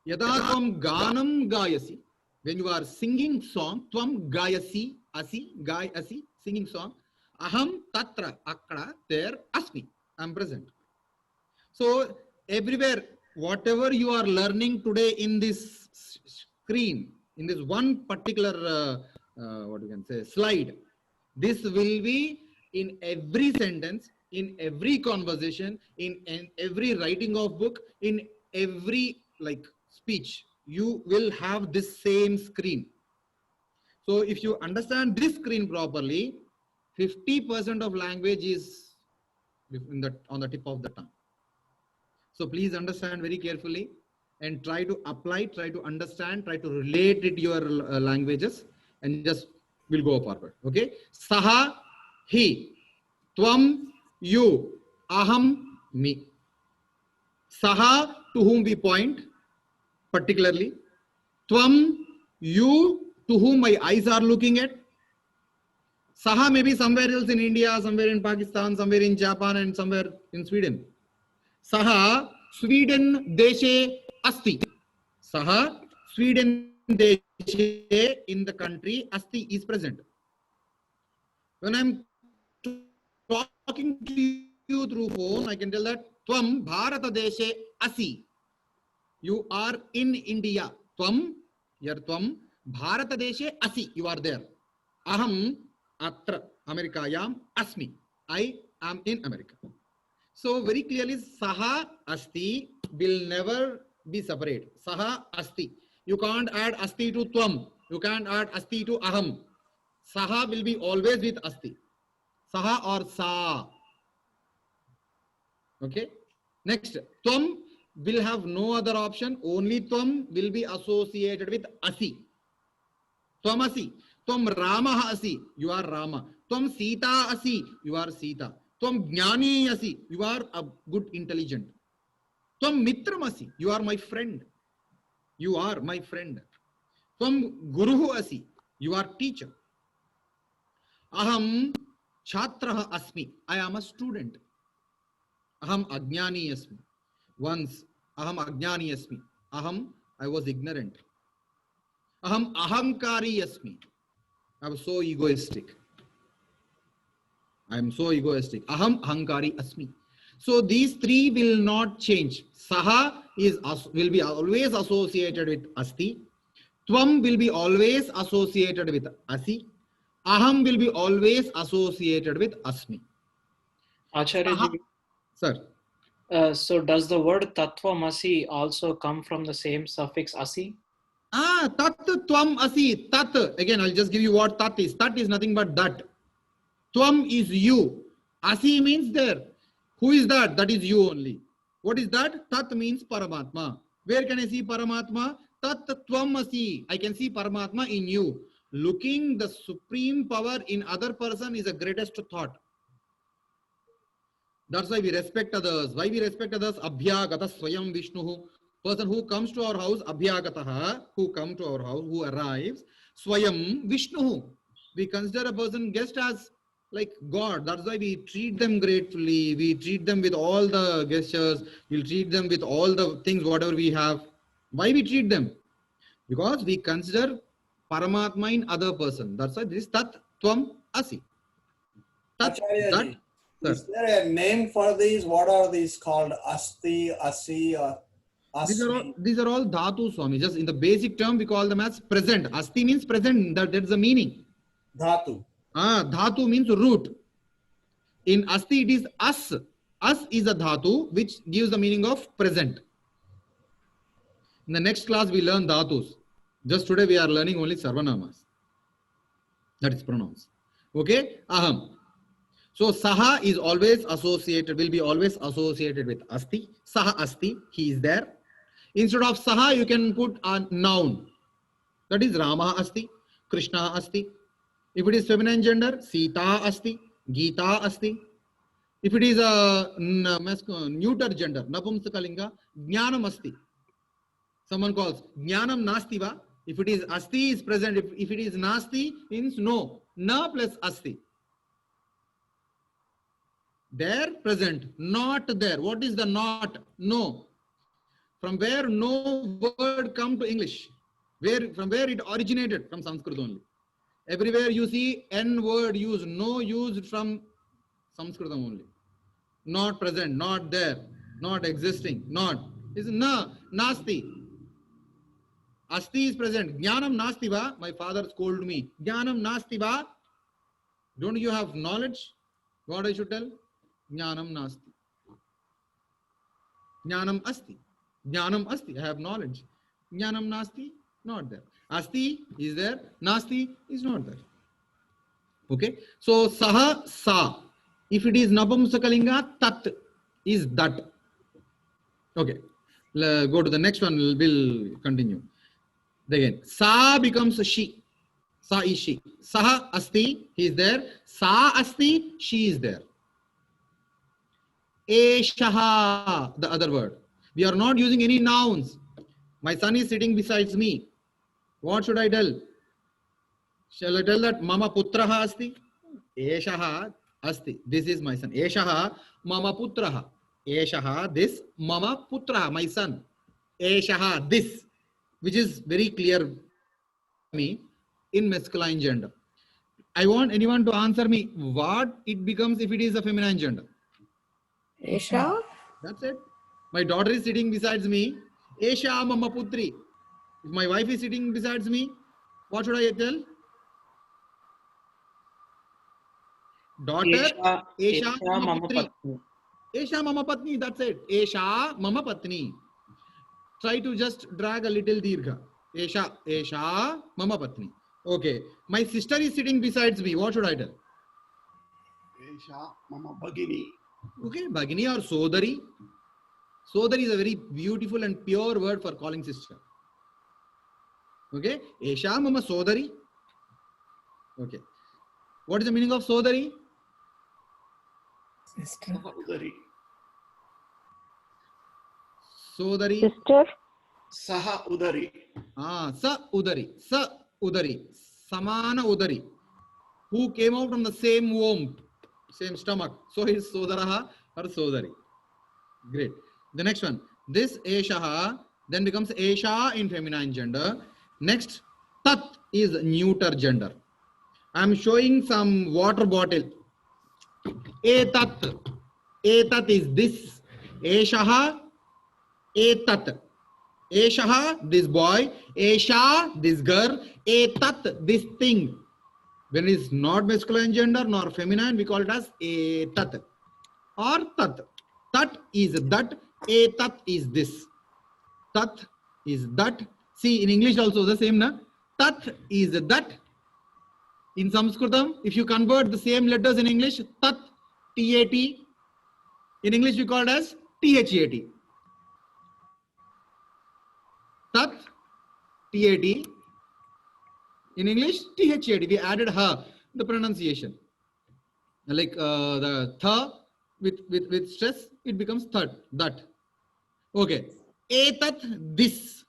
Yada tvam ganam gayasi. When you are singing song, tvam gayasi, asi, gayasi, singing song. Aham tatra, akra, there, asmi. I am present. So everywhere, whatever you are learning today in this screen, in this one particular, what you can say, slide, this will be in every sentence, in every conversation, in every writing of book, in every speech. You will have this same screen. So if you understand this screen properly, 50% of language is on the tip of the tongue. So please understand very carefully and try to apply, try to understand, try to relate it to your languages, and just will go forward. Okay. Saha, he. Tvam, you. Aham, me. Saha, to whom we point particularly. Tvam, you, to whom my eyes are looking at. Saha may be somewhere else in India, somewhere in Pakistan, somewhere in Japan, and somewhere in Sweden. Saha, Sweden deshe asti. Saha, Sweden deshe, in the country, asti is present. When I'm talking to you through phone, I can tell that tvam Bharata deshe asi. You are in India. Tvam, here tvam Bharata deshe asi. You are there. Aham atra Amerikayam asmi. I am in America. So very clearly, saha asti will never be separate. Saha asti. You can't add asti to tvam. You can't add asti to aham. Saha will be always with asti. Saha or sa. Okay. Next, tvam will have no other option. Only tvam will be associated with asi. Tvam asi. Tvam Rama asi. You are Rama. Tvam Sita asi. You are Sita. Tvam Jnani asi. You are a good intelligent. Tvam Mitram asi. You are my friend. You are my friend. Tvam Guruhu asi. You are teacher. Aham Chhatraha asmi. I am a student. Aham Ajnani asmi. Once Aham Ajnani asmi. Aham, I was ignorant. Aham Ahankari asmi. I was so egoistic. I am so egoistic. Aham Ahankari asmi. So these three will not change. Saha will be always associated with asti. Tvam will be always associated with asi. Aham will be always associated with asmi. Acharya ji, Sir. so does the word tattvamasi also come from the same suffix asi? Tat tvam asi. Tat. Again, I'll just give you what tat is. Tat is nothing but that. Tvam is you. Asi means there. Who is that? That is you only. What is that? Tat means Paramatma. Where can I see Paramatma? Tat tvam asi. I can see Paramatma in you. Looking the supreme power in other person is the greatest thought. That's why we respect others. Why we respect others? Abhyagata swayam Vishnu. Person who comes to our house, abhyagataha, who come to our house, who arrives, swayam Vishnu. We consider a person guest as like God. That's why we treat them gratefully. We treat them with all the gestures. We'll treat them with all the things, whatever we have. Why we treat them? Because we consider Paramatma in other person. That's why this is Tat Tvam Asi. Tat, Acharya that, ji, sir. is there a name for these? What are these called? Asti, Asi, or Asmi? These are all dhatu, Swami. Just in the basic term, we call them as present. Asti means present. That's the meaning. Dhatu. Dhatu means root. In Asti, it is as. As is a dhatu which gives the meaning of present. In the next class, we learn dhatus. Just today, we are learning only sarvanamas. That is pronouns. Okay? Aham. So, saha is always associated, will be always associated with asti. Saha asti, he is there. Instead of saha, you can put a noun. That is Rama asti, Krishna asti. If it is feminine gender, Sita asti, Gita asti. If it is a neuter gender, Napumsakalinga, Jnanam asti. Someone calls Jnanam nasti va. If it is asti is present, if it is nasti means no. Na plus asti. There present, not there. What is the not? No. From where no word come to English? From where it originated? From Sanskrit only. Everywhere you see N word used, no used from Sanskrit only. Not present, not there, not existing, not. Is na, nasti. Asti is present. Jnanam nasti va. My father scolded me. Jnanam nasti va. Don't you have knowledge? What I should tell? Jnanam nasti. Jnanam asti. Jnanam asti. I have knowledge. Jnanam nasti. Not there. Asti is there. Nasti is not there. Okay. So saha sa. If it is Napumsakalinga, tat is that. Okay. Go to the next one. We'll continue. Again, sa becomes she. Sa is she. Saha asti, he is there. Sa asti, she is there. Eshaha, the other word. We are not using any nouns. My son is sitting beside me. What should I tell? Shall I tell that Mama Putraha asti? Eshaha asti. This is my son. Eshaha Mama Putraha. Eshaha, this Mama Putraha, my son. Eshaha, this. Which is very clear me in masculine gender. I want anyone to answer me what it becomes if it is a feminine gender. Isha? That's it. My daughter is sitting beside me. Esha Mama Putri. If my wife is sitting beside me, what should I tell? Daughter, Esha Mama Putri. Esha Mama Patni, that's it. Esha Mama Patni. Try to just drag a little dirgha. Esha Mama Patni. Okay. My sister is sitting beside me. What should I tell? Esha Mama Bhagini. Okay, Bhagini or Sodari. Sodari is a very beautiful and pure word for calling sister. Okay. Esha Mama Sodari. Okay. What is the meaning of Sodari? Sister. Udari. Sodari. Sister? Saha Udari. Sa Udari. Sa Udari. Samana Udari. Who came out from the same womb, same stomach. So is Sodaraha or Sodari. Great. The next one. This Eshaha then becomes Esha in feminine gender. Next, Tat is neuter gender. I am showing some water bottle. Etat. Etat is this. Eshaha. Etat. Eshaha, this boy. Esha, this girl. Etat, this thing. When it is not masculine gender nor feminine, we call it as etat or tat. Tat is that. Etat is this. Tat is that. See, in English also the same, na? Tat is that. In Sanskritam, if you convert the same letters in English, tat, T-A-T. In English, we call it as T-H-A-T. Tat T-A-T. In English, T-H-A-T. We added ha, the pronunciation. Like the tha with stress, it becomes third, that. Okay. Etat, this.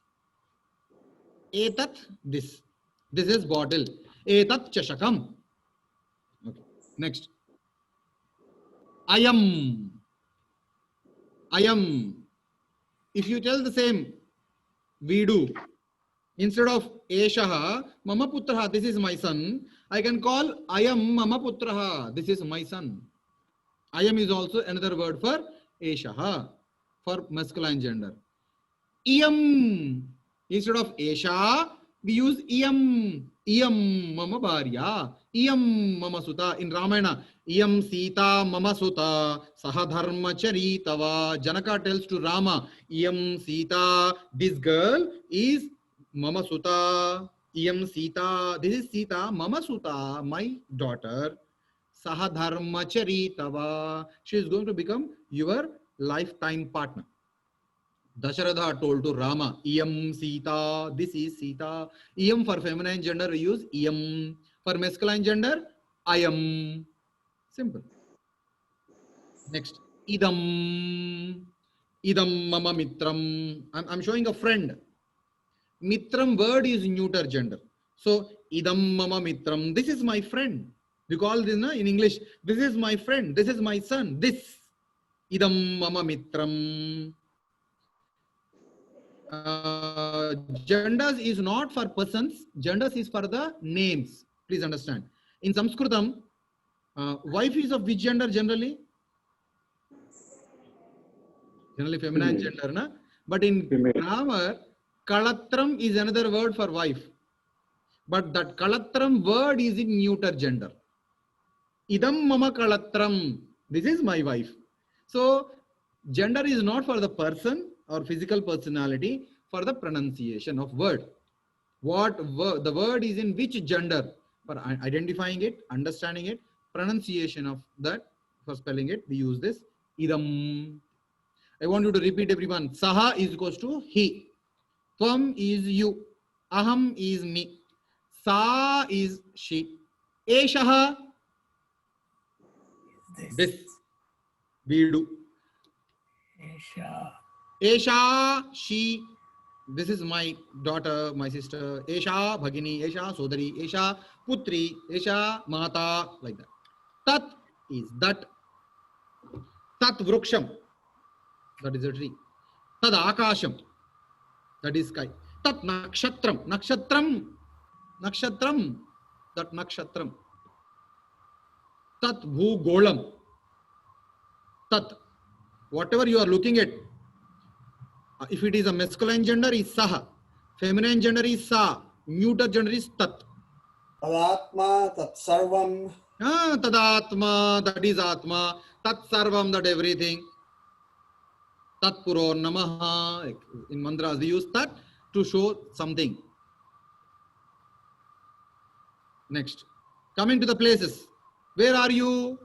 Etat, this. This is bottle. Etat chashakam. Okay. Next. Ayam. Ayam. If you tell the same, we do. Instead of Eshaha, Mama Putraha, this is my son, I can call Ayam Mama Putraha, this is my son. Ayam is also another word for Eshaha, for masculine gender. Iyam, instead of Esha, we use Iyam. Iyam Mama Bharya, Iyam Mama Suta. In Ramayana, Iyam Sita Mama Suta, Sahadharma Charitava. Janaka tells to Rama, Iyam Sita, this girl is Mama Suta. Iyam Sita, this is Sita, Mama Suta, my daughter. Sahadharma Charitava. She is going to become your lifetime partner. Dasharatha told to Rama, Iyam Sita, this is Sita. Iyam for feminine gender, we use Iyam. For masculine gender, Ayam. Simple. Next, Idam. Idam Mama Mitram. I'm showing a friend. Mitram word is neuter gender. So, Idam Mama Mitram. This is my friend. We call this in English. This is my friend. This is my son. This. Idam Mama Mitram. Genders is not for persons, genders is for the names. Please understand. In Sanskritam, wife is of which gender generally? Generally feminine gender, na? But in grammar, Kalatram is another word for wife. But that Kalatram word is in neuter gender. Idam Mama Kalatram. This is my wife. So, gender is not for the person or physical personality, for the pronunciation of word. The word is in which gender? For identifying it, understanding it, pronunciation of that, for spelling it, we use this idam. I want you to repeat, everyone. Saha is equals to he. Tvam is you. Aham is me. Sa is she. Eshaha, this. We do. Esha. Esha, she, this is my daughter, my sister. Esha, Bhagini, Esha, Sodari, Esha, Putri, Esha, Mata, like that. Tat is that. Tat Vruksham, that is a tree. Tad Akasham, that is sky. Tat Nakshatram, Nakshatram, Nakshatram, that Nakshatram. Tat Bhugolam, Tat, whatever you are looking at. If it is a masculine gender, is Saha. Feminine gender is Sa. Neuter gender is Tat. Tadatma, Tat Sarvam. Tadatma, that is Atma. Tat Sarvam, that everything. Tat Puro Namaha. In mantras, we use Tat to show something. Next. Coming to the places. Where are you?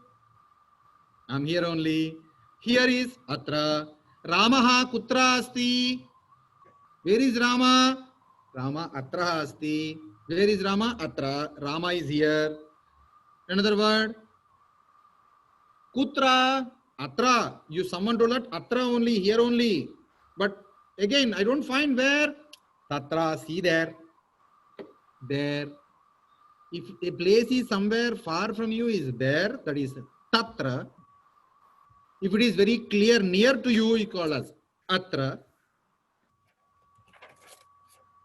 I'm here only. Here is Atra. Ramaha kutra asti. Where is Rama? Rama atra asti. Where is Rama? Atra. Rama is here. Another word. Kutra. Atra. You someone told that atra only, here only. But again, I don't find where. Tatra, see there. There. If a place is somewhere far from you, is there, that is Tatra. If it is very clear near to you, you call as Atra.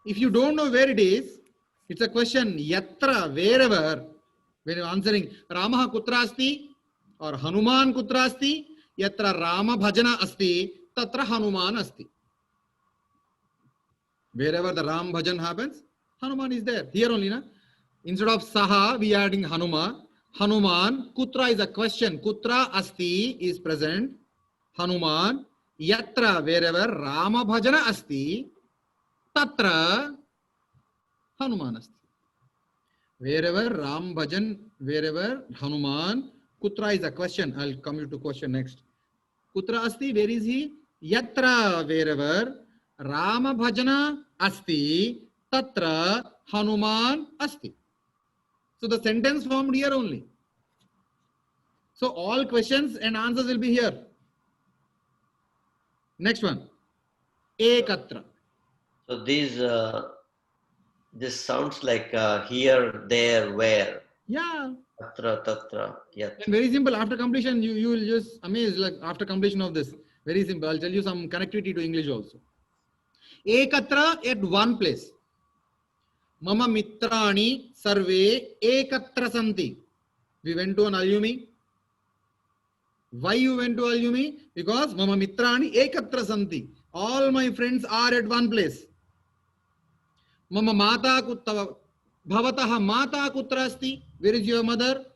If you don't know where it is, it's a question, Yatra, wherever. When you're answering, Ramaha kutra asti or Hanuman kutra asti, Yatra Rama bhajana asti, Tatra Hanuman asti. Wherever the Ram bhajan happens, Hanuman is there. Here only, na? Instead of Saha, we are adding Hanuma. Hanuman, Kutra is a question. Kutra asti is present. Hanuman, Yatra, wherever Rama bhajana asti, Tatra Hanuman asti. Wherever Ram bhajan, wherever Hanuman, Kutra is a question. I'll come to question next. Kutra asti, where is he? Yatra, wherever Rama bhajana asti, Tatra Hanuman asti. So the sentence formed here only. So all questions and answers will be here. Next one. Ekatra. So this sounds like here, there, where. Yeah. Tatra, tatra, yat. And very simple. After completion, you will just amaze. Like after completion of this, very simple. I'll tell you some connectivity to English also. Ekatra at one place. Mama mitrani sarve ekatra santi. We went to an Alyumi. Why you went to Alyumi? Because Mama mitrani ekatra santi. All my friends are at one place. Mama mata kuttava. Bhavataha mata kutra asti. Where is your mother?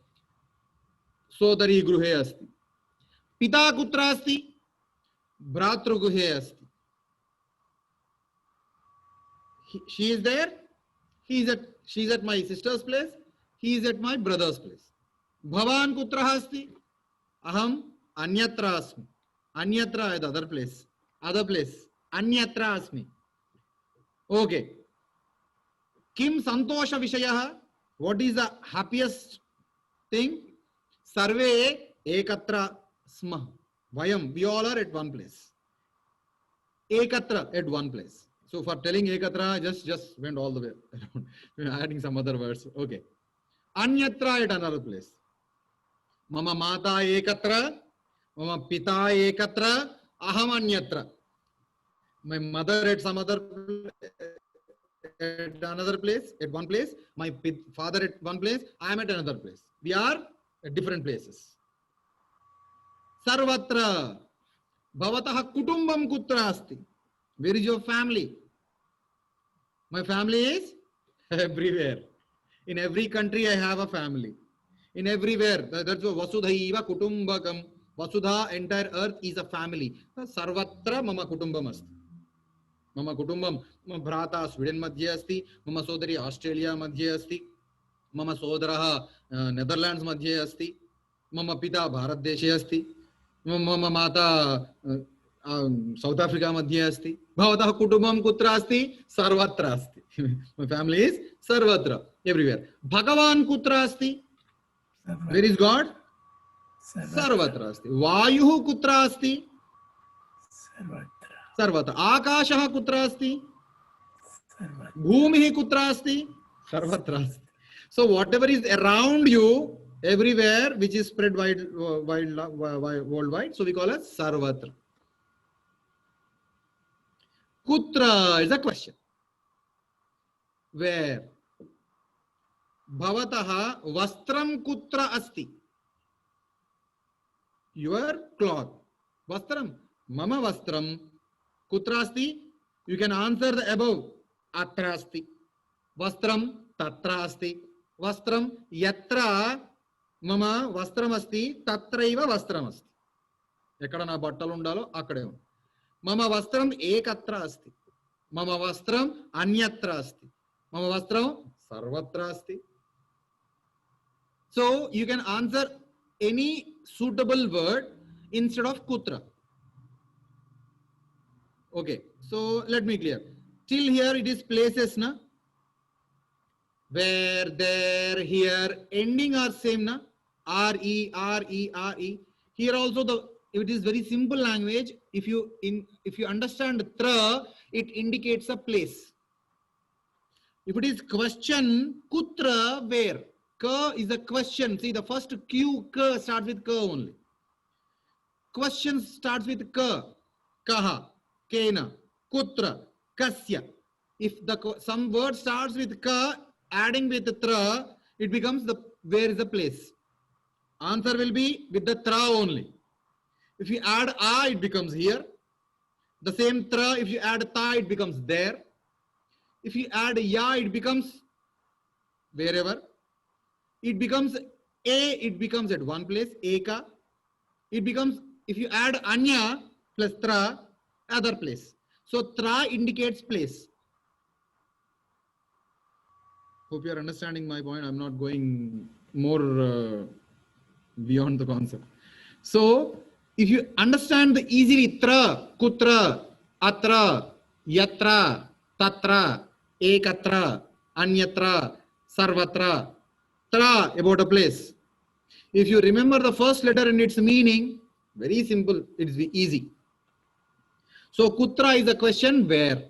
Sodari gruhe asti. Pita kutra asti. Bratru gruhe asti. She is there. She is at my sister's place. He is at my brother's place. Bhavan kutra asti. Aham anyatra asmi. Anyatra is other place. Other place. Anyatra asmi. Okay. Kim santosha vishayah. What is the happiest thing? Sarve ekatra sma. Vayam. We all are at one place. Ekatra at one place. So for telling ekatra, just went all the way around. We're adding some other words. Okay. Anyatra at another place. Mama mata ekatra. Mama pita ekatra. Aham anyatra. My mother at some other at another place, at one place. My father at one place. I am at another place. We are at different places. Sarvatra. Bhavataha kutumbam kutra asti. Where is your family? My family is everywhere. In every country I have a family. In everywhere. That's what Vasudhaiva Kutumbakam. Vasudha, entire earth is a family. Sarvatra mama kutumbam asti. Mama kutumbam. Mama bhrata Sweden madhye asti. Mama sodari Australia madhye asti. Mama sodaraha Netherlands madhye asti. Mama pita Bharat deshe asti. Mama mata South Africa madhye asti. Bhavatah kutumbam kutra asti. Sarvatra asti. My family is sarvatra. Everywhere. Bhagavan kutra asti. Where is God? Sarvatra asti. Vayuh kutra asti. Sarvatra. Akashah kutra asti. Bhumih kutra asti. Sarvatra asti. So whatever is around you, everywhere, which is spread worldwide, so we call it sarvatra. Kutra is a question. Where? Bhavataha vastram kutra asti. Your cloth. Vastram. Mama vastram. Kutra asti. You can answer the above. Atra asti. Vastram tatra asti. Vastram yatra mama vastram asti. Tatraiva vastram asti. Ekkada na battalu undalo akkade undi. Mama vastram ekatra asti. Mama vastram anyatra asti. Mama vastram sarvatra asti. So you can answer any suitable word instead of kutra. Okay, so let me clear. Till here it is places, na? Where, there, here, ending are same, na? R-E, R-E, R-E. Here also it is very simple language. If you understand tra, it indicates a place. If it is question, kutra, where? Ka is a question. See, the first Q, ka starts with ka only. Question starts with ka. Kaha, kena, kutra, kasya. If some word starts with ka, adding with tra, it becomes where is the place. Answer will be with the tra only. If you add a, it becomes here. The same tra, if you add ta, it becomes there. If you add ya, it becomes wherever. It becomes it becomes at one place, eka. It becomes, if you add anya plus tra, other place. So tra indicates place. Hope you are understanding my point. I'm not going more beyond the concept. So if you understand the easily tra, kutra, atra, yatra, tatra, ekatra, anyatra, sarvatra, tra about a place. If you remember the first letter and its meaning, very simple, it's easy. So kutra is a question where.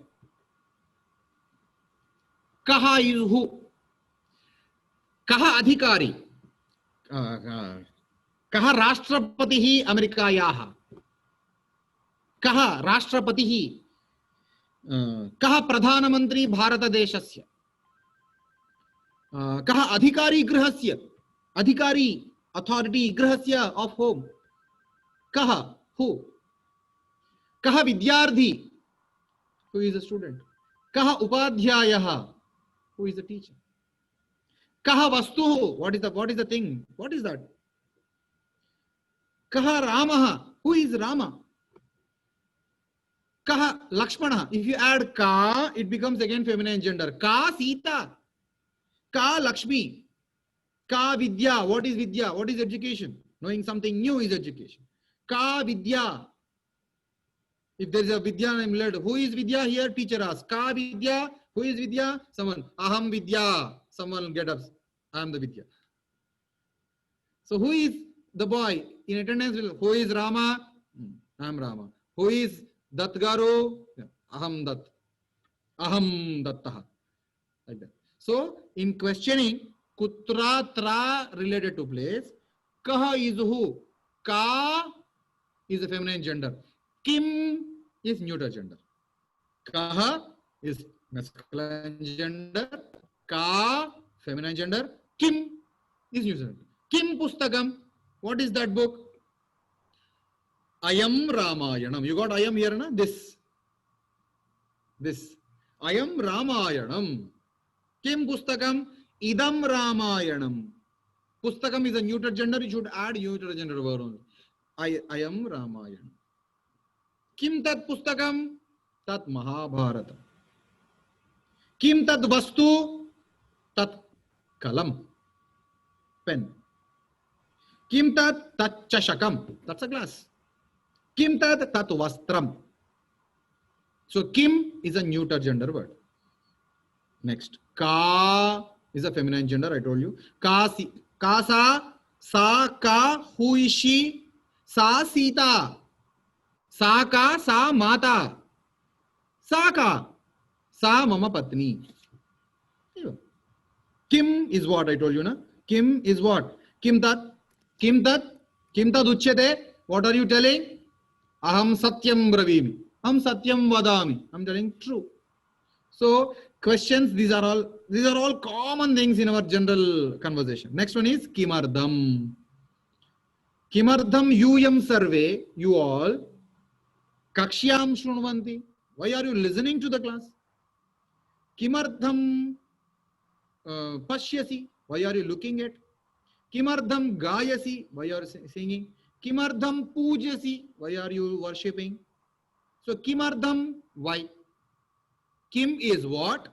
Kaha is who. Kaha adhikari. Kaha rashtrapatihi Amerikayaha. Kaha rashtrapatihi. Kaha pradhanamantri Bharata deshasya. Kaha adhikari grihasya. Adhikari, authority, grihasya, of whom? Kaha, who? Kaha vidyardhi, who is a student? Kaha upadhyayaha, who is the teacher? Kaha vastu, what is the thing? What is that? Kaha Ramaha, who is Rama? Kaha Lakshmana, if you add ka, it becomes again feminine gender. Ka Sita, ka Lakshmi, ka Vidya, what is Vidya? What is education? Knowing something new is education. Ka Vidya. If there is a Vidya name led, who is Vidya here? Teacher asks. Ka Vidya, who is Vidya? Someone. Aham Vidya. Someone get up. I am the Vidya. So who is the boy? In attendance, who is Rama? I am Rama. Who is Dat Garu? Aham Dat. Aham Dattaha. Like that. So in questioning, kutra tra related to place. Kaha is who? Ka is a feminine gender. Kim is neuter gender. Kaha is masculine gender. Ka feminine gender. Kim is neuter gender. Kim Pustakam. What is that book? Ayam Ramayanam. You got Ayam here, na? This. Ayam Ramayanam. Kim Pustakam? Idam Ramayanam. Pustakam is a neuter gender. You should add neuter gender word only. Ayam Ramayanam. Kim tat pustakam? Tat Mahabharata. Kim tat vastu? Tat kalam. Pen. Kim tat chashakam? That's a glass. Kim tat vastram. So Kim is a neuter gender word. Next. Ka is a feminine gender, I told you. Ka sa, ka, who is she? Sa Sita. Sa ka, sa mata. Sa ka, sa mama patni. Kim is what I told you, na? Kim is what? Kim tat uchyate. What are you telling? Aham satyam bravimi. Aham satyam vadami. I'm telling true. So questions, these are all common things in our general conversation. Next one is kimardham. Kimardham yuyam sarve, you all. Kakshyam shrunvanti. Why are you listening to the class? Kimardham pashyasi. Why are you looking at? Kimardham gayasi. Why are you singing? Kimardham pujyasi. Why are you worshipping? So kimardham, why? Kim is what?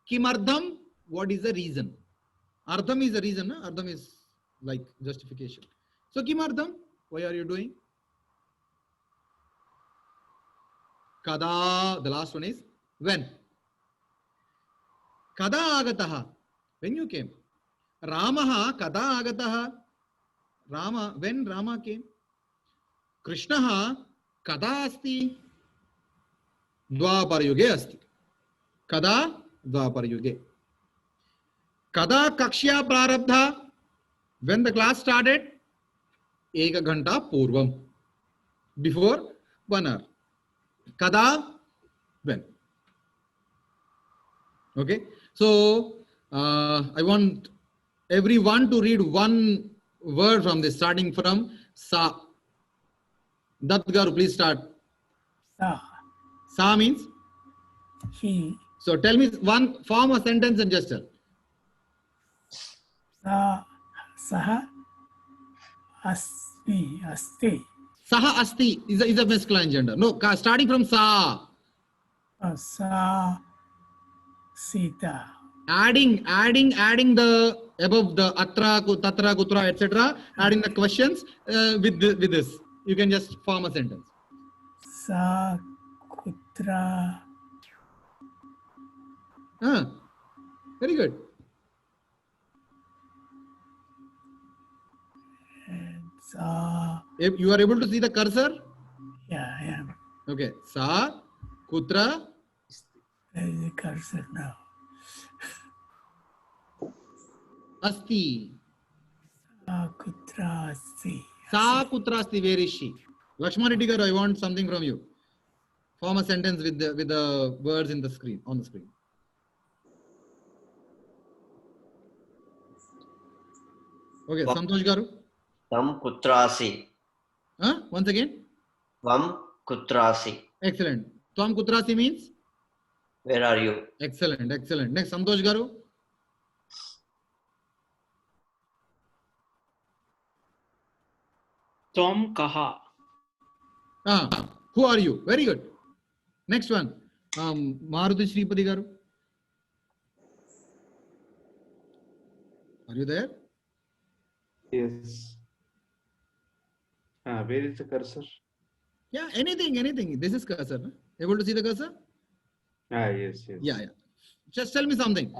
Kimardham, what is the reason? Ardham is the reason. Na? Ardham is like justification. So kimardham, why are you doing? Kada, the last one is when. Kada agataha, when you came. Ramaha kada agataha, Rama, when Rama came. Krishnaha kada asti, Dwapar yuge asti. Kada Dwapar yuge. Kada kakshya prarabdha, when the class started. Eka ghanta purvam, before 1 hour. Kada, when. Okay, so I want everyone to read one word from this, starting from sa. Dat Garu, please start. Sa. Sa means? He. So tell me one, form a sentence and just tell. Sa. Saha. Asti. Asti. Saha asti is a masculine gender. No, starting from sa. Sa. Sita. Adding the above the atra, tatra, kutra, etc. Adding the questions with this. You can just form a sentence. Sa. Kutra. Very good. And Sa. If you are able to see the cursor? Yeah, I am. Okay. Sa, kutra, There is a cursor now. asti. Kutra asti. Sa kutra asti, where is she? Lakshman Reddy garu, I want something from you. Form a sentence with the words in the screen, on the screen. Okay, Santosh garu. Tvam kutrasi. Once again. Tvam kutrasi. Excellent. Tvam kutrasi means? Where are you? Excellent, excellent. Next, Santosh garu. Tvam kaha. Who are you? Very good. Next one. Maruti Shripati garu. Are you there? Yes. Where is the cursor? Yeah, anything. This is cursor. No? Able to see the cursor? Yes. Yeah. Just tell me something.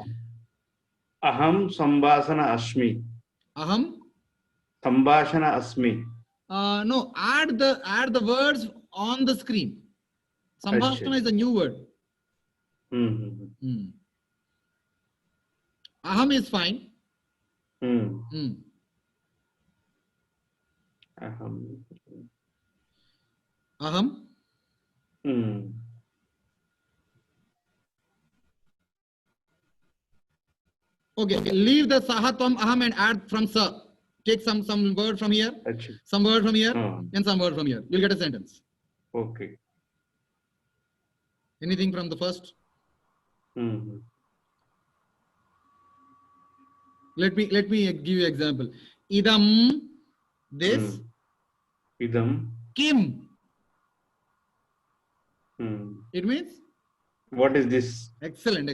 Aham sambhashana asmi. Aham. Sambhashana asmi. No, add the words on the screen. Sambhashana is a new word. Aham is fine. Aham. Okay, leave the saha, tvam, aham and add from sa. Take some word from here, some word from here, and some word from here. You'll get a sentence. Okay. Anything from the first? Let me give you an example. Idam, this. Idam. Kim. It means? What is this? Excellent.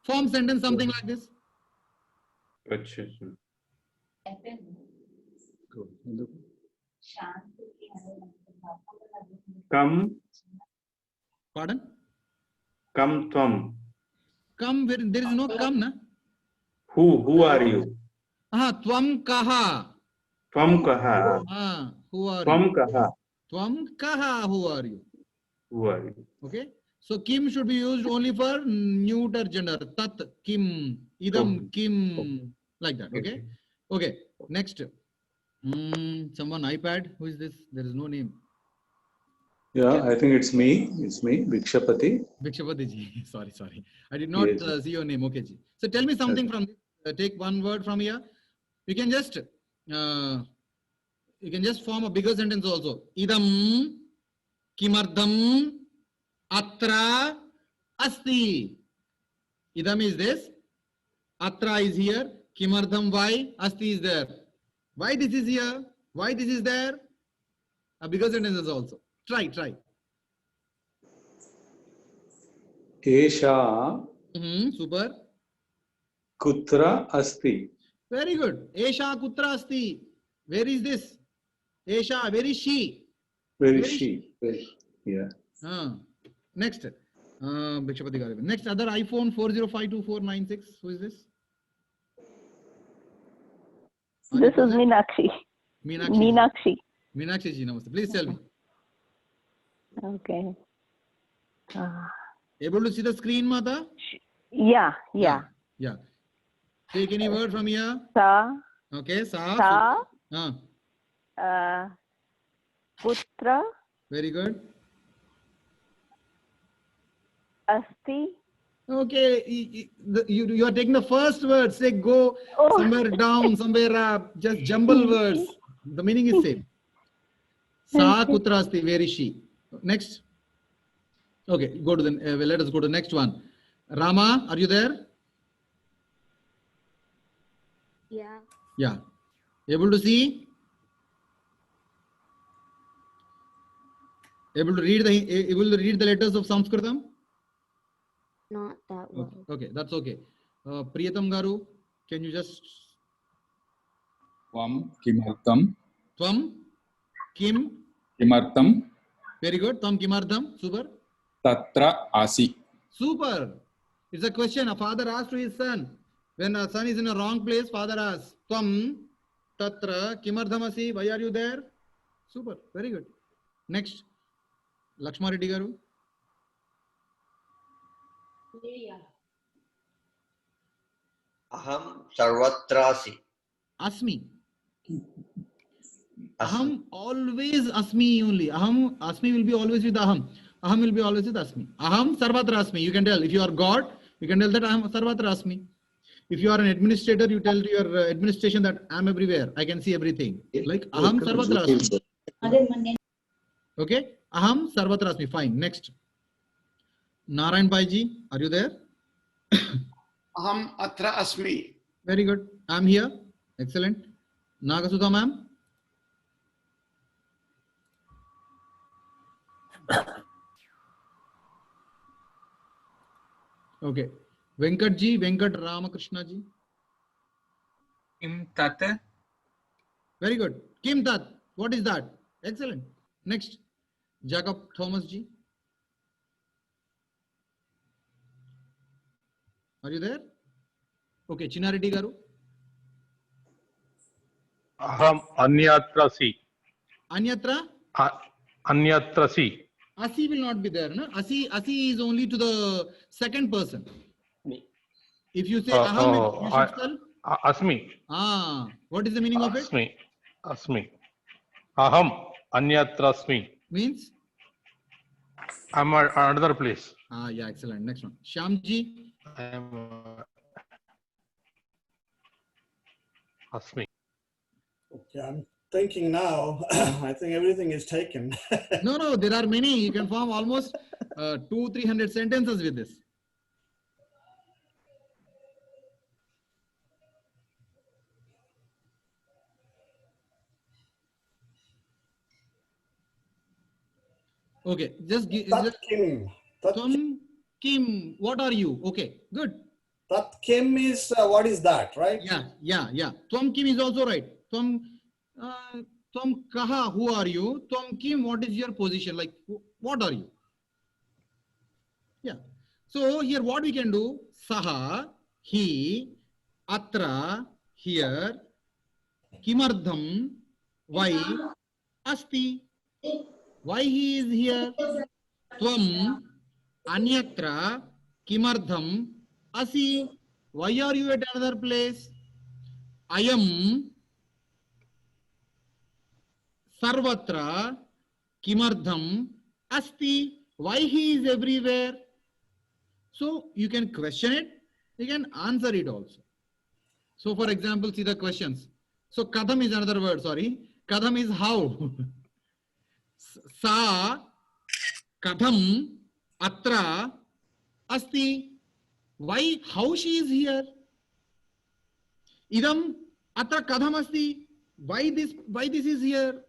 Form sentence something like this. Come. Pardon? Come tvam. Come, there is no come, na? Who are you? Tvam kaha. Tvam kaha. Who are Tvam you? kaha. Tvam kaha, who are you? Who are you? Okay. So Kim should be used only for neuter gender. Tat, Kim, idam, Kim, like that. Okay. Okay. Next. Someone iPad. Who is this? There is no name. Yeah, I think it's me. It's me, Bhikshapati. Bhikshapati ji. Sorry. I did not see your name. Okay, ji. So tell me something from this. Take one word from here. You can just form a bigger sentence also. Idam, kimardam, atra, asti. Idam is this. Atra is here. Kimardam, why? Asti is there. Why this is here? Why this is there? A bigger sentence is also. Try. Esha Super. kutra asti. Very good. Esha kutra asti. Where is this? Esha, where is she? Where is she? Yeah. Next. Bhikshapati Garu. Next, other iPhone 40524996. Who is this? This is Meenakshi. Meenakshi ji, namaste. Please tell me. Okay. Able to see the screen, Mata? Yeah. Take any word from here. Sa. Okay, sa. Putra. Very good. Asti. Okay, you are taking the first word. Say go somewhere down, somewhere up. Just jumble words. The meaning is same. Sa kutra asti. Where is she? Next. Okay, go to the. Let us go to the next one. Rama, are you there? Yeah. Able to see? Able to read the letters of Sanskritam? Not that well. Okay, that's okay. Priyatam Garu, can you just? Tvam kimartam. Tvam kim. Kimartam. Very good. Tvam kimartam. Super. Tatra asi. Super. It's a question. A father asks to his son. When a son is in a wrong place, father asks, Tvam tatra kimardhamasi, why are you there? Super, very good. Next, Lakshma Reddy garu. Aham sarvatrasi. Asmi. Aham always asmi only. Aham, asmi will be always with aham. Aham will be always with asmi. Aham sarvatra asmi. You can tell. If you are God, you can tell that aham sarvatra asmi. If you are an administrator, you tell to your administration that I am everywhere. I can see everything. Like aham sarvatra asmi. Okay. Aham sarvatra asmi. Fine. Next. Narayan Bhai ji, are you there? Aham atra asmi. Very good. I am here. Excellent. Nagasudha ma'am. Okay. Venkat ji, Venkat Ramakrishna ji. Kim tat. Very good. Kim tat. What is that? Excellent. Next. Jacob Thomas ji. Are you there? Okay. Chinnareddy garu. Aham anyatrasi. Anyatra? Anyatrasi. Asi will not be there. No? Asi is only to the second person. If you say aham, you should spell Asmi. What is the meaning of it? Asmi. Aham anyatrasmi. Means? I'm at another place. Yeah, excellent. Next one. Shyamji. I am Asmi. Okay, I'm thinking now. I think everything is taken. No, there are many. You can form almost 200-300 sentences with this. Okay, just give. Tat Kim. Kim, what are you? Okay, good. Tat Kim is what is that, right? Yeah. Tvam Kim is also right. Tvam Kaha, who are you? Tvam Kim, what is your position? Like, what are you? Yeah. So here what we can do, Saha, he, Atra, here, Kimardham, why, Asti, why he is here, Tvam, Anyatra, Kimardham, Asi, why are you at another place, Ayam, Sarvatra, Kimardham, Asti, why he is everywhere. So you can question it, you can answer it also. So for example, see the questions. So Kadam is another word, sorry. Kadam is how. Sa, Kadam, Atra, Asti. Why, how she is here? Idam, Atra Kadam Asti. Why this is here?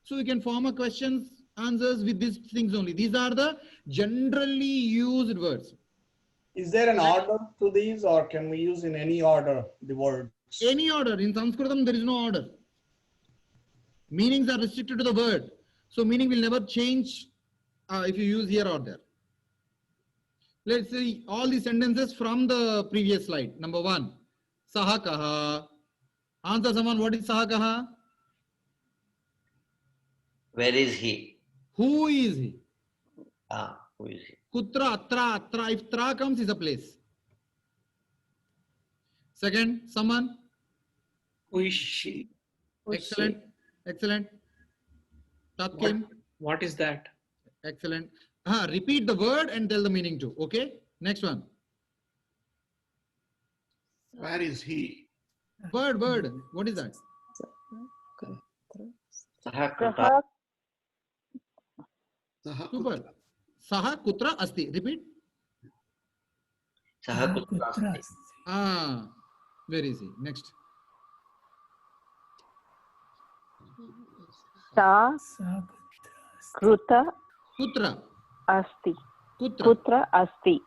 So you can form a questions, answers with these things only. These are the generally used words. Is there an order to these, or can we use in any order the words? Any order. In Sanskritam, there is no order. Meanings are restricted to the word. So meaning will never change if you use here or there. Let's see all these sentences from the previous slide. Number 1. Saha kaha. Answer someone, what is saha kaha? Where is he? Who is he? Who is he? Kutra, atra. If tra comes, is a place. Second, someone. Who is she? Excellent. Tat Kim. What is that? Excellent. Repeat the word and tell the meaning too. Okay. Next one. Where is he? Word. What is that? Saha Super. Saha kutra asti. Repeat. Saha kutra asti. Where is he? Next. Sa Kruta Kutra Asti. Kutra. Kutra Asti.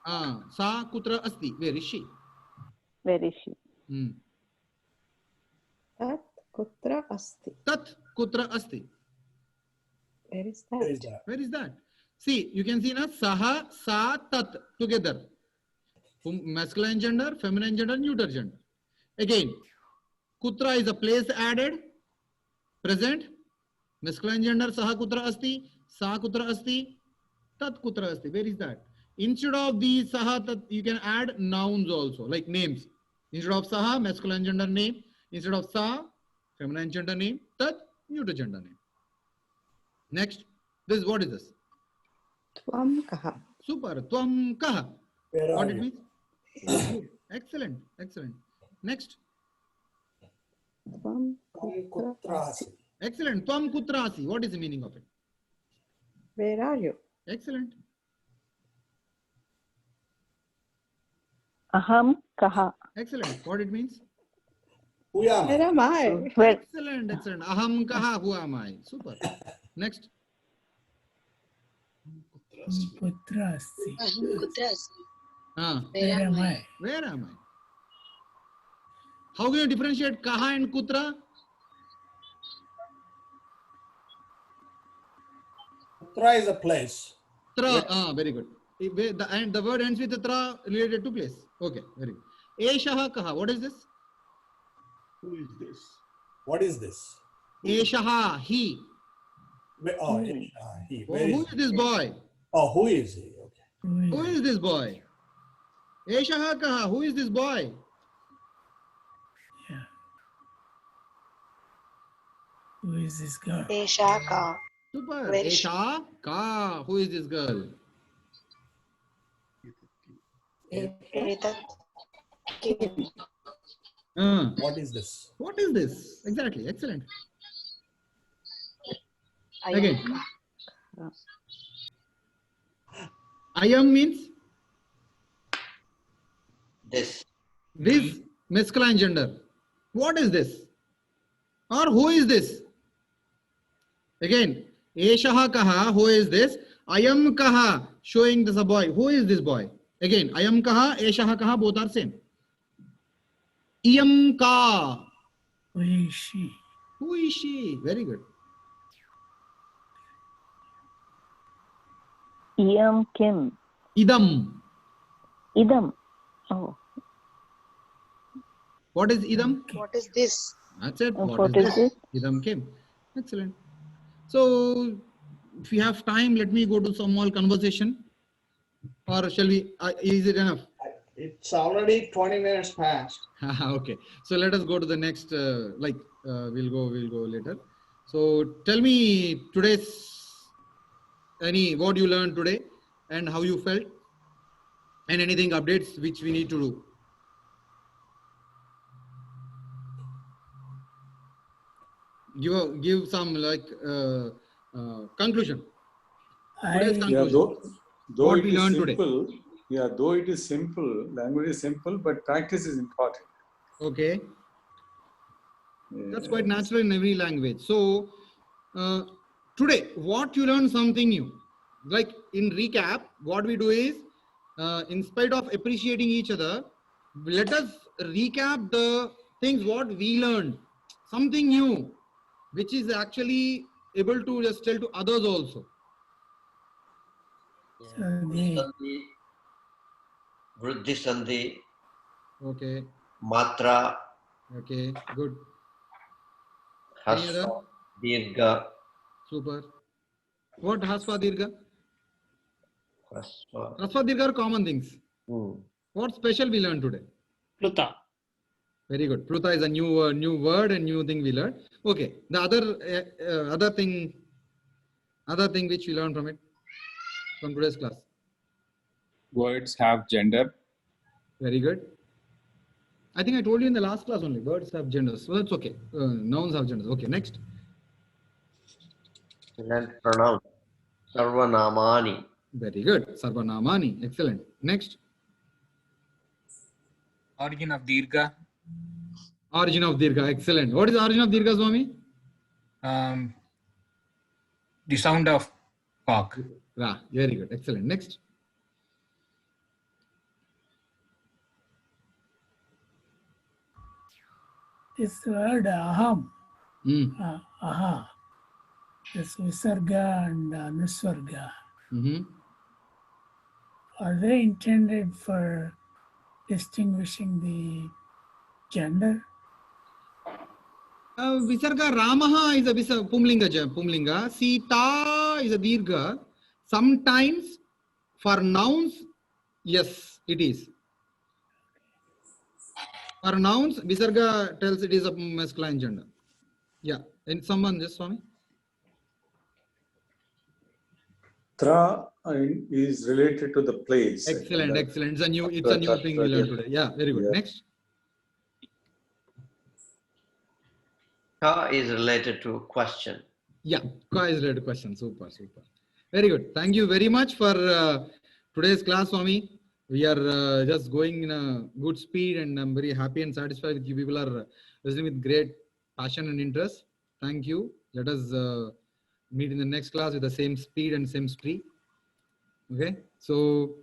Sa kutra asti. Where is she? Where is she? Tat kutra asti. Tat kutra asti. Where is that? Where is that? See, you can see na saha, sa, tat together. masculine gender, feminine gender, neuter gender. Again, kutra is a place added, present. Masculine gender, saha kutra asti, sa kutra asti, tat kutra asti. Where is that? Instead of these saha, tat, you can add nouns also, like names. Instead of saha, masculine gender name. Instead of sa, feminine gender name. Tat, neuter gender name. Next, this what is this? Tvam kaha. Super. Tvam kaha. Where What are it you? means? Excellent. Excellent. Next. Tvam Tvam kutra kutra asi. asi. Excellent. Tvam kutra asi. What is the meaning of it? Where are you? Excellent. Aham kaha. Excellent. What it means? Who am Where I? am I? Where? Excellent. Excellent. Aham kaha. Who am I? Super. Next. Putra asti. Ah, Where am I? where am I? How can you differentiate kaha and kutra? Kutra is a place. Tra. Ah, very good. The word ends with tra related to place. Okay, very good. Eshaha kaha. What is this? Who is this? What is this? Eshaha. He. Oh, he. Where Who is is this boy? Oh, who is he? Okay. Who is this boy? Eshaha kaha. Who is this boy? Yeah. Who is this girl? Super. Esha ka. Who is this girl? What is this? What is this? Exactly. Excellent. Again. Ayam means This. this masculine gender. What is this? Or who is this? Again, Eshaha kaha, who is this? Ayam kaha, showing this a boy. Who is this boy? Again, Ayam kaha, Eshaha kaha, both are same. Iyam ka. Who is she? Who is she? Very good. Iyam kim. Idam. Idam. Oh. What is idam? What is this? That's it. What is this? Idam kim. Excellent. So, if we have time, let me go to some more conversation. Or shall we? Is it enough? It's already 20 minutes past. Okay. So let us go to the next. We'll go later. So tell me today's what you learned today and how you felt, and anything updates which we need to do. Give some conclusion. Today's conclusion. Though What it we is learned today. simple, though it is simple, language is simple, but practice is important. Okay. That's quite natural in every language. So today, what you learned something new. Like in recap, what we do is, in spite of appreciating each other, let us recap the things what we learned. Something new, which is actually able to just tell to others also. Sandhi, Vriddhi Sandhi, Okay. Matra, Okay. Good. Hasva, Dirgha, Super. What Hasva Dirgha? Hasva. Hasva Dirgha are common things. What special we learned today? Pluta. Very good. Pluta is a new word and new thing we learned. Okay. The other thing which we learned from it, from today's class. Words have gender. Very good. I think I told you in the last class only. Words have genders. So that's okay. Nouns have genders. Okay. Next. And pronoun. Sarvanamani. Very good. Sarvanamani. Excellent. Next. Origin of Dirgha. Origin of Dirgha. Excellent. What is the origin of Dirgha, Swami? The sound of cock. Ah, very good. Excellent. Next. This word aham. Aha. This visarga and nusvarga. Are they intended for distinguishing the gender? Visarga Ramaha is a Pumlinga. Sita is a Dirgha. Sometimes for nouns, yes, it is. For nouns, Visarga tells it is a masculine gender. Yeah. And someone just saw me. Tra is related to the place. Excellent, excellent. It's a new thing we learned today. Yeah, very good. Yeah. Next. Ka is related to question. Yeah, Ka is related to question. Super, super. Very good. Thank you very much for today's class, Swami. We are just going in a good speed, and I'm very happy and satisfied with you. People are listening with great passion and interest. Thank you. Let us meet in the next class with the same speed and same spree. Okay. So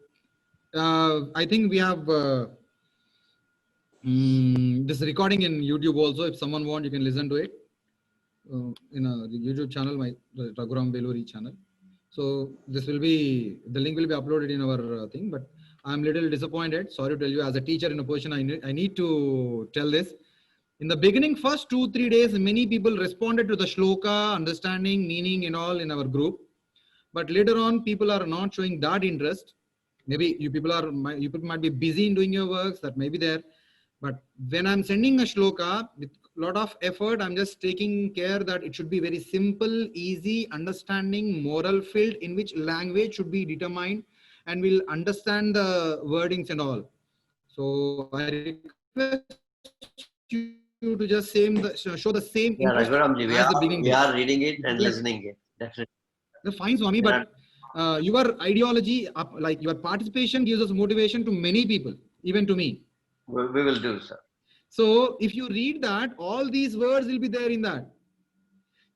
I think we have this recording in YouTube also. If someone wants, you can listen to it in a YouTube channel, my Raghuram Beluri channel. So this will be, the link will be uploaded in our thing, but I'm a little disappointed. Sorry to tell you, as a teacher in a position, I need to tell this. In the beginning, first 2-3 days, many people responded to the shloka, understanding, meaning and all in our group. But later on, people are not showing that interest. Maybe you people might be busy in doing your works, that may be there. But when I'm sending a shloka with a lot of effort, I'm just taking care that it should be very simple, easy, understanding, moral filled, in which language should be determined and we'll understand the wordings and all. So I request you to just show the same Yeah, interest Raghuramji, as the beginning. we are reading it and listening it. Definitely. Fine, Swami, but your ideology, like your participation gives us motivation to many people, even to me. We will do, sir. So if you read that, all these words will be there in that.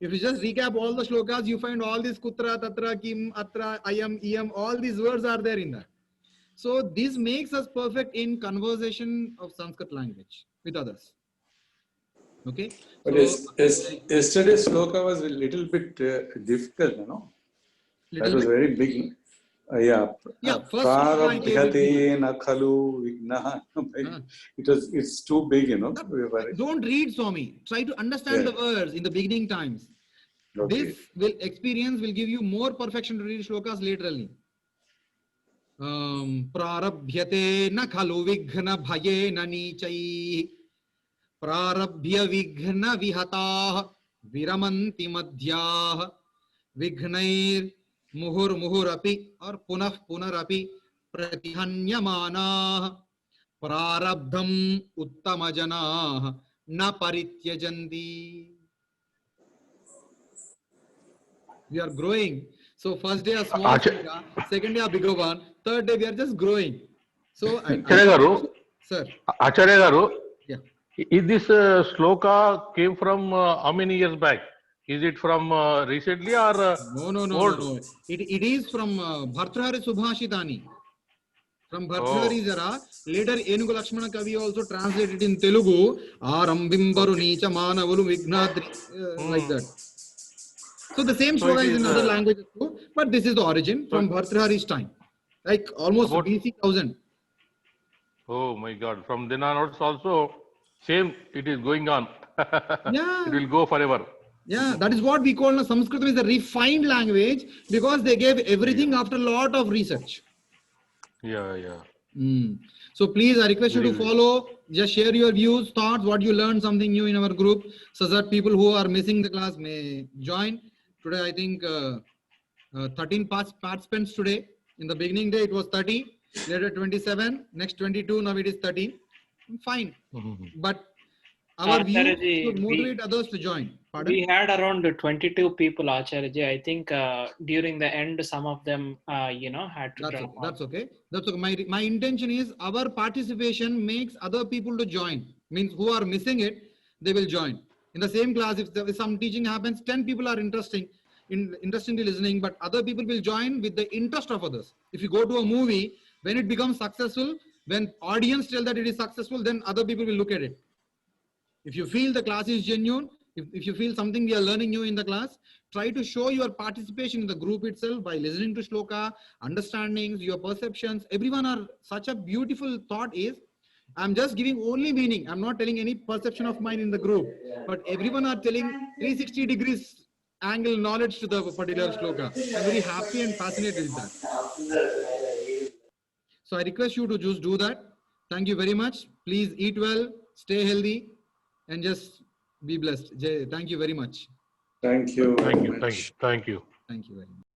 If you just recap all the shlokas, you find all these kutra, tatra, kim, atra, ayam, iyam, all these words are there in that. So this makes us perfect in conversation of Sanskrit language with others. Okay. But so, yesterday's shloka was a little bit difficult, you know. That was very big. Yeah. Prarabhyate na khalu vignaha. It's too big, you know. Don't read, Swami. Try to understand the words in the beginning times. Okay. This experience will give you more perfection to read shlokas laterally. Prarabhyate na khalu vighna bhaye na nichai. Prarabhya vighna vihataah viramanti madhyah vignair मुहुर मुहुरपि और पुनः पुनरपि प्रतिहन्यमानाः प्रारब्धम उत्तमजनाः न परित्यजन्ति. We are growing. So first day a small shloka, second day a bigger one, third day we are just growing. So Sir, Acharya Garu, yeah. Is this shloka came from how many years back? Is it from recently or No. It is from Bhartrhari Subhashitani. From Bhartrhari Jara. Later Enugu Lakshmana Kavi also translated in Telugu. Arambimbaru Nicha Manavalu Vignadri, like that. So the same shloka is in other languages too, but this is the origin from Bhartrhari's time, like almost BC 1000. Oh my God! From then onwards also same. It is going on. Yeah. It will go forever. Yeah, that is what we call Sanskrit is a refined language because they gave everything after a lot of research. Yeah. So please, I request you to follow, just share your views, thoughts, what you learned something new in our group so that people who are missing the class may join. Today, I think 13 participants today. In the beginning day, it was 30, later 27, next 22, now it is 13. Fine. But our view should motivate others to join. Pardon? We had around 22 people, Acharya. I think during the end, some of them, had to drop off. That's okay. That's okay. My intention is our participation makes other people to join. Means who are missing it, they will join. In the same class, if some teaching happens, 10 people are interestingly listening, but other people will join with the interest of others. If you go to a movie, when it becomes successful, when audience tell that it is successful, then other people will look at it. If you feel the class is genuine, if you feel something we are learning new in the class, try to show your participation in the group itself by listening to shloka, understandings, your perceptions. Everyone are such a beautiful thought is I'm just giving only meaning. I'm not telling any perception of mine in the group, but everyone are telling 360 degrees angle knowledge to the particular shloka. I'm very happy and fascinated with that. So I request you to just do that. Thank you very much. Please eat well, stay healthy, and just be blessed. Jay, thank you very much. Thank you. Thank you. Thank you. Thank you very much.